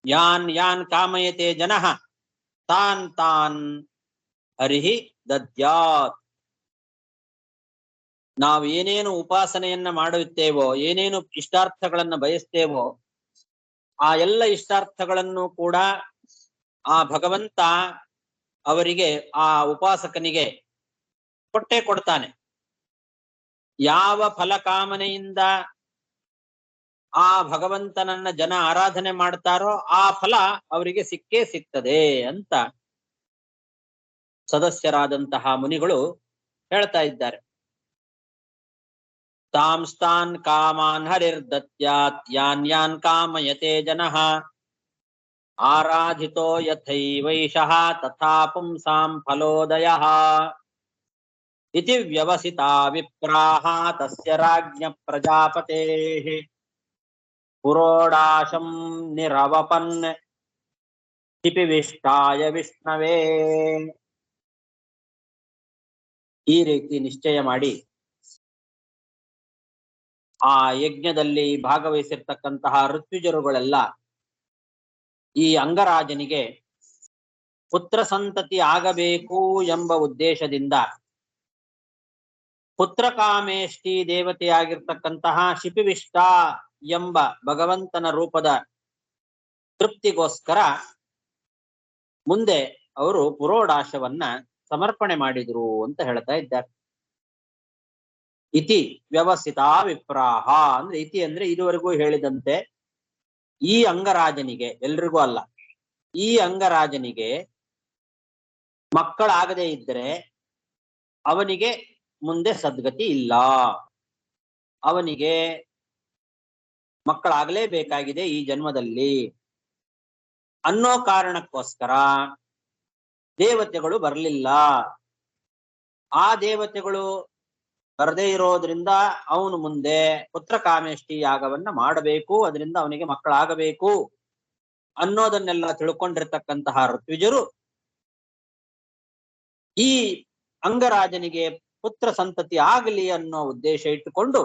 ಯಾನ್ ಯಾನ್ ಕಾಮಯತೆ ಜನಃ ತಾನ್ ತಾನ್ ಹರಿಹಿ ದದ್ಯಾತ್. ನಾವು ಏನೇನು ಉಪಾಸನೆಯನ್ನ ಮಾಡುತ್ತೇವೋ, ಏನೇನು ಇಷ್ಟಾರ್ಥಗಳನ್ನ ಬಯಸ್ತೇವೋ ಆ ಎಲ್ಲ ಇಷ್ಟಾರ್ಥಗಳನ್ನು ಕೂಡ ಆ ಭಗವಂತ ಅವರಿಗೆ, ಆ ಉಪಾಸಕನಿಗೆ ಕೊಟ್ಟೇ ಕೊಡ್ತಾನೆ. ಯಾವ ಫಲಕಾಮನೆಯಿಂದ ಆ ಭಗವಂತನನ್ನ ಜನ ಆರಾಧನೆ ಮಾಡ್ತಾರೋ ಆ ಫಲ ಅವರಿಗೆ ಸಿಕ್ಕೇ ಸಿಗ್ತದೆ ಅಂತ ಸದಸ್ಯರಾದಂತಹ ಮುನಿಗಳು ಹೇಳ್ತಾ ಇದ್ದಾರೆ. ತಾಂಸ್ತಾನ್ ಕಾಮಾನ್ ಹರಿರ್ದತ್ಯಾತ್ ಯಾನ್ ಯಾನ್ ಕಾಮಯತೆ ಜನಃ ಆರಾಧಿತೋ ಯಥೈವೈಷಃ ತಥಾ ಪುಂಸಾಂ ಫಲೋದಯಃ ಇತಿ ವ್ಯವಸಿತಾ ವಿಪ್ರಾಹ ತಸ್ಯ ರಾಜ್ಞ ಪ್ರಜಾಪತೇಃ ಪುರೋಡಾಶಂ ನಿರವಪನ್ ಚಿಪಿವಿಷ್ಟಾಯ ವಿಷ್ಣವೇ. ಈ ರೀತಿ ನಿಶ್ಚಯ ಮಾಡಿ ಆ ಯಜ್ಞದಲ್ಲಿ ಭಾಗವಹಿಸಿರ್ತಕ್ಕಂತಹ ಋತ್ವಿಜರುಗಳೆಲ್ಲ ಈ ಅಂಗರಾಜನಿಗೆ ಪುತ್ರ ಸಂತತಿ ಆಗಬೇಕು ಎಂಬ ಉದ್ದೇಶದಿಂದ ಪುತ್ರಕಾಮೇಷ್ಟಿ ದೇವತೆಯಾಗಿರ್ತಕ್ಕಂತಹ ಶಿಪಿವಿಷ್ಟ ಎಂಬ ಭಗವಂತನ ರೂಪದ ತೃಪ್ತಿಗೋಸ್ಕರ ಮುಂದೆ ಅವರು ಪುರೋಡಾಶವನ್ನ ಸಮರ್ಪಣೆ ಮಾಡಿದ್ರು ಅಂತ ಹೇಳ್ತಾ ಇದ್ದಾರೆ. ಇತಿ ವ್ಯವಸ್ಥಿತ ವಿಪ್ರಾಹ ಅಂದ್ರೆ, ಇತಿ ಅಂದ್ರೆ ಇದುವರೆಗೂ ಹೇಳಿದಂತೆ ಈ ಅಂಗರಾಜನಿಗೆ, ಎಲ್ರಿಗೂ ಅಲ್ಲ, ಈ ಅಂಗರಾಜನಿಗೆ ಮಕ್ಕಳಾಗದೇ ಇದ್ರೆ ಅವನಿಗೆ ಮುಂದೆ ಸದ್ಗತಿ ಇಲ್ಲ, ಅವನಿಗೆ ಮಕ್ಕಳಾಗಲೇಬೇಕಾಗಿದೆ ಈ ಜನ್ಮದಲ್ಲಿ ಅನ್ನೋ ಕಾರಣಕ್ಕೋಸ್ಕರ ದೇವತೆಗಳು ಬರಲಿಲ್ಲ. ಆ ದೇವತೆಗಳು ಬರದೇ ಇರೋದ್ರಿಂದ ಅವನು ಮುಂದೆ ಪುತ್ರಕಾಮೇಷ್ಟಿ ಯಾಗವನ್ನ ಮಾಡಬೇಕು, ಅದರಿಂದ ಅವನಿಗೆ ಮಕ್ಕಳಾಗಬೇಕು ಅನ್ನೋದನ್ನೆಲ್ಲ ತಿಳ್ಕೊಂಡಿರ್ತಕ್ಕಂತಹ ಋತ್ವಿಜರು ಈ ಅಂಗರಾಜನಿಗೆ ಪುತ್ರ ಸಂತತಿ ಆಗಲಿ ಅನ್ನೋ ಉದ್ದೇಶ ಇಟ್ಟುಕೊಂಡು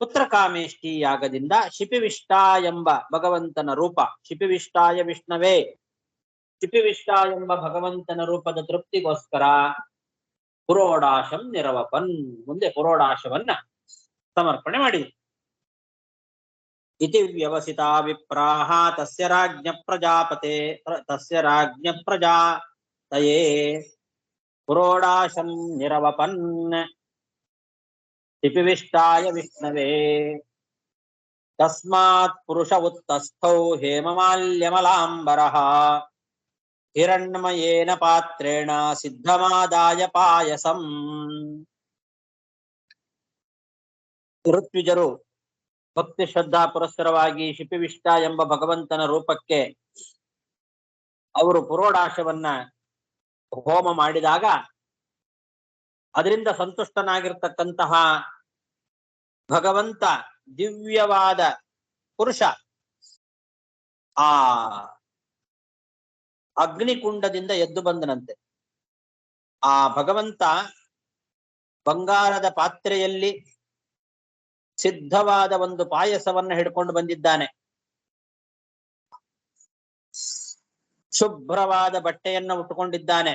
ಪುತ್ರಕಾಮೇಷ್ಟಿ ಯಾಗದಿಂದ ಶಿಪಿವಿಷ್ಟ ಎಂಬ ಭಗವಂತನ ರೂಪ, ಶಿಪಿವಿಷ್ಟಾಯ ವಿಷ್ಣವೇ, ಶಿಪಿವಿಷ್ಟ ಎಂಬ ಭಗವಂತನ ರೂಪದ ತೃಪ್ತಿಗೋಸ್ಕರ ಪುರೋಡಾಶಂ ನಿರವಪನ್, ಮುಂದೆ ಪುರೋಡಾಶವನ್ನ ಸಮರ್ಪಣೆ ಮಾಡಿದರು. ಇತಿ ವ್ಯವಸಿತಾ ವಿಪ್ರಾಹ ತಸ್ಯ ರಾಜ್ಞ ಪ್ರಜಾಪತೆ ತಸ್ಯ ರಾಜ್ಞ ಪ್ರಜಾತಯೇ ಪುರೋಡಾಶಂ ನಿರವಪನ್ ಶಿಪಿವಿಷ್ಟಾಯ ವಿಷ್ಣವೇ ತಸ್ಮಾತ್ ಪುರುಷ ಉತ್ತಸ್ಥೌ ಹೇಮಮಾಲ್ಯಮಲಾಂಬರಃ ಹಿರಣ್ಮಯೇನ ಪಾತ್ರೇಣ ಸಿದ್ಧಮಾದಾಯ ಪಾಯಸಂ. ಋತ್ವಿಜರು ಭಕ್ತಿ ಶ್ರದ್ಧಾ ಪುರಸ್ಸರವಾಗಿ ಶಿಪಿವಿಷ್ಟ ಎಂಬ ಭಗವಂತನ ರೂಪಕ್ಕೆ ಅವರು ಪುರೋಡಾಶವನ್ನ ಹೋಮ ಮಾಡಿದಾಗ ಅದರಿಂದ ಸಂತುಷ್ಟನಾಗಿರ್ತಕ್ಕಂತಹ ಭಗವಂತ ದಿವ್ಯವಾದ ಪುರುಷ ಆ ಅಗ್ನಿಕುಂಡದಿಂದ ಎದ್ದು ಬಂದನಂತೆ. ಆ ಭಗವಂತ ಬಂಗಾರದ ಪಾತ್ರೆಯಲ್ಲಿ ಸಿದ್ಧವಾದ ಒಂದು ಪಾಯಸವನ್ನ ಹಿಡ್ಕೊಂಡು ಬಂದಿದ್ದಾನೆ. ಶುಭ್ರವಾದ ಬಟ್ಟೆಯನ್ನ ಉಟ್ಟುಕೊಂಡಿದ್ದಾನೆ,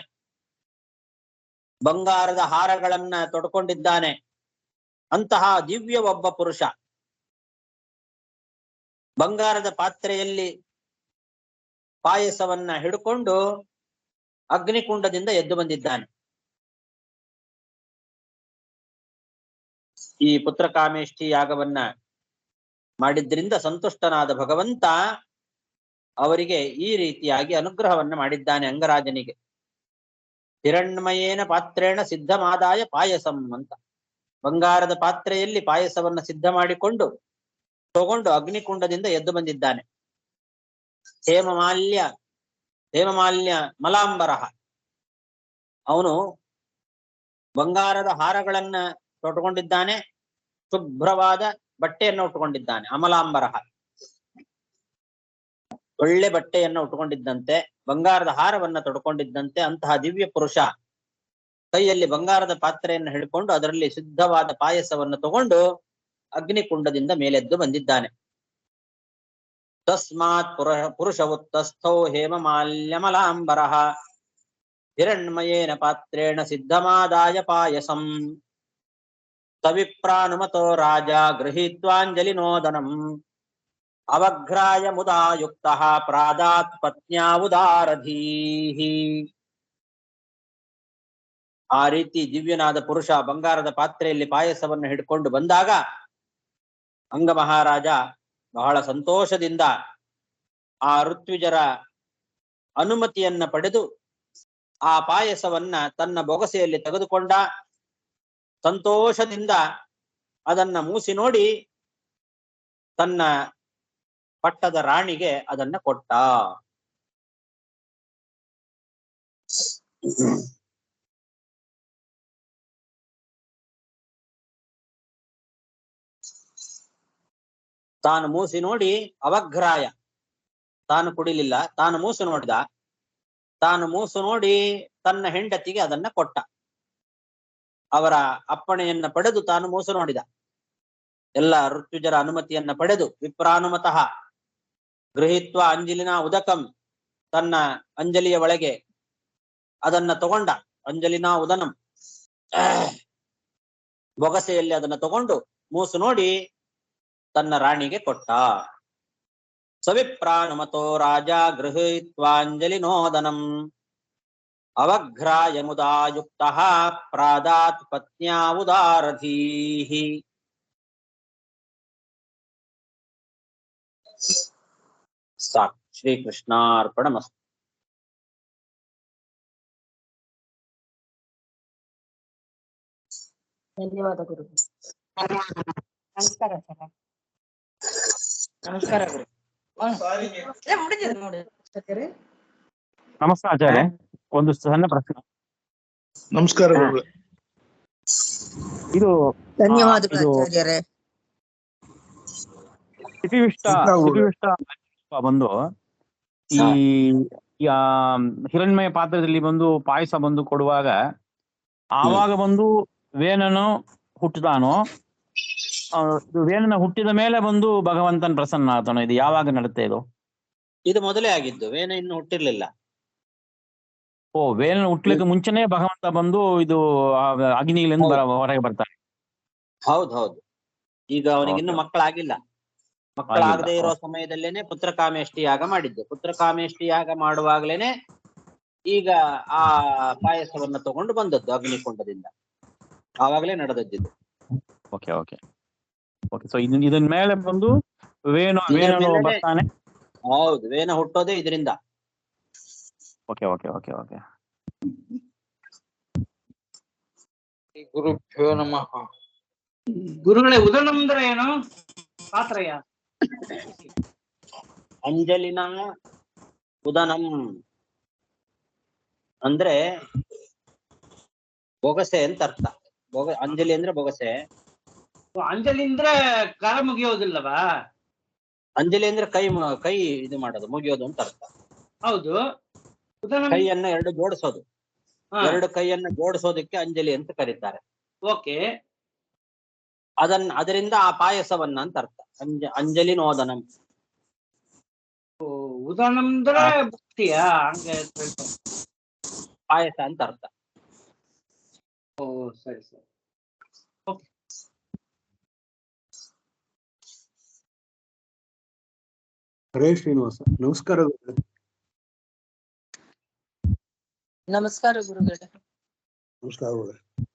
ಬಂಗಾರದ ಹಾರಗಳನ್ನ ತೊಡ್ಕೊಂಡಿದ್ದಾನೆ. ಅಂತಹ ದಿವ್ಯ ಒಬ್ಬ ಪುರುಷ ಬಂಗಾರದ ಪಾತ್ರೆಯಲ್ಲಿ ಪಾಯಸವನ್ನ ಹಿಡ್ಕೊಂಡು ಅಗ್ನಿಕುಂಡದಿಂದ ಎದ್ದು ಬಂದಿದ್ದಾನೆ. ಈ ಪುತ್ರಕಾಮೇಷ್ಟಿ ಯಾಗವನ್ನ ಮಾಡಿದ್ರಿಂದ ಸಂತುಷ್ಟನಾದ ಭಗವಂತ ಅವರಿಗೆ ಈ ರೀತಿಯಾಗಿ ಅನುಗ್ರಹವನ್ನ ಮಾಡಿದ್ದಾನೆ ಅಂಗರಾಜನಿಗೆ. ಹಿರಣ್ಮಯೇನ ಪಾತ್ರೇಣ ಸಿದ್ಧಮಾದಾಯ ಪಾಯಸಂ ಅಂತ. ಬಂಗಾರದ ಪಾತ್ರೆಯಲ್ಲಿ ಪಾಯಸವನ್ನ ಸಿದ್ಧ ಮಾಡಿಕೊಂಡು ತಗೊಂಡು ಅಗ್ನಿಕುಂಡದಿಂದ ಎದ್ದು ಬಂದಿದ್ದಾನೆ. ಹೇಮಮಾಲ್ಯ ಮಲಾಂಬರಹ, ಅವನು ಬಂಗಾರದ ಹಾರಗಳನ್ನ ತೊಟ್ಟುಕೊಂಡಿದ್ದಾನೆ, ಶುಭ್ರವಾದ ಬಟ್ಟೆಯನ್ನು ಉಟ್ಟುಕೊಂಡಿದ್ದಾನೆ. ಅಮಲಾಂಬರಹ, ಒಳ್ಳೆ ಬಟ್ಟೆಯನ್ನು ಉಟ್ಟುಕೊಂಡಿದ್ದಂತೆ, ಬಂಗಾರದ ಹಾರವನ್ನ ತೊಡ್ಕೊಂಡಿದ್ದಂತೆ ಅಂತಹ ದಿವ್ಯ ಪುರುಷ ಕೈಯಲ್ಲಿ ಬಂಗಾರದ ಪಾತ್ರೆಯನ್ನು ಹಿಡ್ಕೊಂಡು ಅದರಲ್ಲಿ ಸಿದ್ಧವಾದ ಪಾಯಸವನ್ನು ತಗೊಂಡು ಅಗ್ನಿಕುಂಡದಿಂದ ಮೇಲೆದ್ದು ಬಂದಿದ್ದಾನೆ. ತಸ್ಮಾತ್ ಪುರುಷ ಉತ್ತಸ್ಥೋ ಹೇಮಮಾಲ್ಯಮಲಾಂಬರಃ ಹಿರಣ್ಮಯೇನ ಪಾತ್ರೇಣ ಸಿದ್ಧಮಾದಾಯ ಪಾಯಸಂ ಸವಿಪ್ರಾನುಮತೋ ರಾಜ ಗೃಹೀತ್ವಾಂಜಲಿನೋದನಂ ಅವಘ್ರಾಯ ಮುದಾಯುಕ್ತಃ ಪ್ರಾದಾತ್ ಪತ್ನ್ಯಾ ಉದಾರಧೀಹಿ. ಆ ರೀತಿ ದಿವ್ಯನಾದ ಪುರುಷ ಬಂಗಾರದ ಪಾತ್ರೆಯಲ್ಲಿ ಪಾಯಸವನ್ನು ಹಿಡ್ಕೊಂಡು ಬಂದಾಗ ಅಂಗ ಮಹಾರಾಜ ಬಹಳ ಸಂತೋಷದಿಂದ ಆ ಋತ್ವಿಜರ ಅನುಮತಿಯನ್ನ ಪಡೆದು ಆ ಪಾಯಸವನ್ನ ತನ್ನ ಬೊಗಸೆಯಲ್ಲಿ ತೆಗೆದುಕೊಂಡ. ಸಂತೋಷದಿಂದ ಅದನ್ನ ಮೂಸಿ ನೋಡಿ ತನ್ನ ಪಟ್ಟದ ರಾಣಿಗೆ ಅದನ್ನ ಕೊಟ್ಟ. ತಾನು ಮೂಸಿ ನೋಡಿ ಅವಘ್ರಾಯ, ತಾನು ಕುಡಿಲಿಲ್ಲ, ತಾನು ಮೂಸು ನೋಡಿದ. ತಾನು ಮೂಸು ನೋಡಿ ತನ್ನ ಹೆಂಡತಿಗೆ ಅದನ್ನ ಕೊಟ್ಟ. ಅವರ ಅಪ್ಪಣೆಯನ್ನ ಪಡೆದು ತಾನು ಮೂಸು ನೋಡಿದ. ಎಲ್ಲ ಋತ್ವಿಜರ ಅನುಮತಿಯನ್ನ ಪಡೆದು ವಿಪ್ರಾನುಮತಃ ಗೃಹೀತ್ವ ಅಂಜಲಿನ ಉದಕಂ, ತನ್ನ ಅಂಜಲಿಯ ಒಳಗೆ ಅದನ್ನ ತಗೊಂಡ. ಅಂಜಲಿನ ಉದನಂ, ಬೊಗಸೆಯಲ್ಲಿ ಅದನ್ನ ತಗೊಂಡು ಮೂಸು ನೋಡಿ ತನ್ನ ರಾಣಿಗೆ ಕೊಟ್ಟ. ಸವಿಪ್ರಾನುಮತೋ ರಾಜ ಗೃಹೀತ್ವಾಂಜಲಿನೋದನಂ ಅವಘ್ರಾಯ ಮುದಾಯುಕ್ತಃ ಪ್ರಾದಾತ್ ಪತ್ನ್ಯಾ ಉದಾರಧೀಹಿ. ಸಾಕು. ಶ್ರೀಕೃಷ್ಣಾರ್ಪಣಮಸ್ತು.
ಧನ್ಯವಾದ ಗುರು. ನಮಸ್ಕಾರ ಸರ್. ನಮಸ್ಕಾರ ಗುರು.
ನಮಸ್ತೆ ಆಚಾರ್ಯ. ಒಂದು ಸಣ್ಣ ಪ್ರಶ್ನೆ.
ನಮಸ್ಕಾರ.
ಇದು
ಧನ್ಯವಾದಗಳು ಆಚಾರ್ಯರೇ.
ಸ್ಥಿತಿವಿಷ್ಟ ಬಂದು ಈ ಹಿರಣ್ಮಯ ಪಾತ್ರದಲ್ಲಿ ಬಂದು ಪಾಯಸ ಬಂದು ಕೊಡುವಾಗ ಆವಾಗ ಬಂದು ವೇಣನು ಹುಟ್ಟಿದಾನೋ, ವೇಣನ ಹುಟ್ಟಿದ ಮೇಲೆ ಬಂದು ಭಗವಂತನ ಪ್ರಸನ್ನ ಆತನೋ? ಇದು ಯಾವಾಗ ನಡುತ್ತೆ ಇದು?
ಇದು ಮೊದಲೇ ಆಗಿದ್ದು, ವೇಣ ಇನ್ನು ಹುಟ್ಟಿರ್ಲಿಲ್ಲ.
ಓ, ವೇಣನ ಹುಟ್ಲಿಕ್ಕೆ ಮುಂಚೆನೆ ಭಗವಂತ ಬಂದು ಇದು ಅಗ್ನಿಯಿಂದ ಹೊರಗೆ ಬರ್ತಾನೆ.
ಹೌದು ಹೌದು. ಈಗ ಅವನಿಗಿನ್ನು ಮಕ್ಕಳಾಗಿಲ್ಲ. ಮಕ್ಕಳಾಗದೇ ಇರೋ ಸಮಯದಲ್ಲೇನೆ ಪುತ್ರಕಾಮೇಷ್ಟಿ ಯಾಗ ಮಾಡಿದ್ದು. ಪುತ್ರಕಾಮೇಷ್ಟಿ ಯಾಗ ಮಾಡುವಾಗ್ಲೇನೆ ಈಗ ಆ ಪಾಯಸವನ್ನ ತಗೊಂಡು ಬಂದದ್ದು ಅಗ್ನಿಕುಂಡದಿಂದ. ಆವಾಗಲೇ ನಡೆದದ್ದು.
Okay okay okay. ಸೊ ಇದನ್ ಮೇಲೆ ಬಂದು ವೇಣು ಬರ್ತಾನೆ.
ಹೌದು, ವೇಣ ಹುಟ್ಟೋದೇ ಇದರಿಂದ.
Okay okay okay okay.
ಗುರುಭ್ಯೋ ನಮಃ. ಗುರುಗಳೇ, ಉದನಂ ಅಂದ್ರೆ ಏನು? ಪಾತ್ರಯ
ಅಂಜಲಿನ ಉದನಂ ಅಂದ್ರೆ ಬೊಗಸೆ ಅಂತ ಅರ್ಥ. ಅಂಜಲಿ ಅಂದ್ರೆ ಬೊಗಸೆ.
ಅಂಜಲಿ ಅಂದ್ರೆ ಕರ ಮುಗಿಯೋದಿಲ್ಲವಾ?
ಅಂಜಲಿ ಅಂದ್ರೆ ಕೈ ಇದು ಮಾಡೋದು, ಮುಗಿಯೋದು ಅಂತ ಅರ್ಥ.
ಹೌದು.
ಕೈಯನ್ನ ಎರಡು ಜೋಡಿಸೋದು. ಎರಡು ಕೈಯನ್ನ ಜೋಡಿಸೋದಕ್ಕೆ ಅಂಜಲಿ ಅಂತ ಕರೀತಾರೆ.
ಓಕೆ.
ಅದರಿಂದ ಆ ಪಾಯಸವನ್ನ ಅಂತ ಅರ್ಥ. ಅಂಜಲಿ ನೋದನಂ.
ಉದನ್ ಅಂದ್ರೆ ಭಕ್ತಿಯಾ ಹಂಗೆ ತಿಳ್ಕೊಂಡೆ.
ಪಾಯಸ ಅಂತ ಅರ್ಥ.
ಓ ಸರಿ ಸರಿ.
ಹರೇ ಶ್ರೀನಿವಾಸ. ನಮಸ್ಕಾರ ಗುರುಗಳೇ.
ನಮಸ್ಕಾರ ಗುರುಗಳೇ.
ನಮಸ್ಕಾರ ಗುರುಗಳೇ.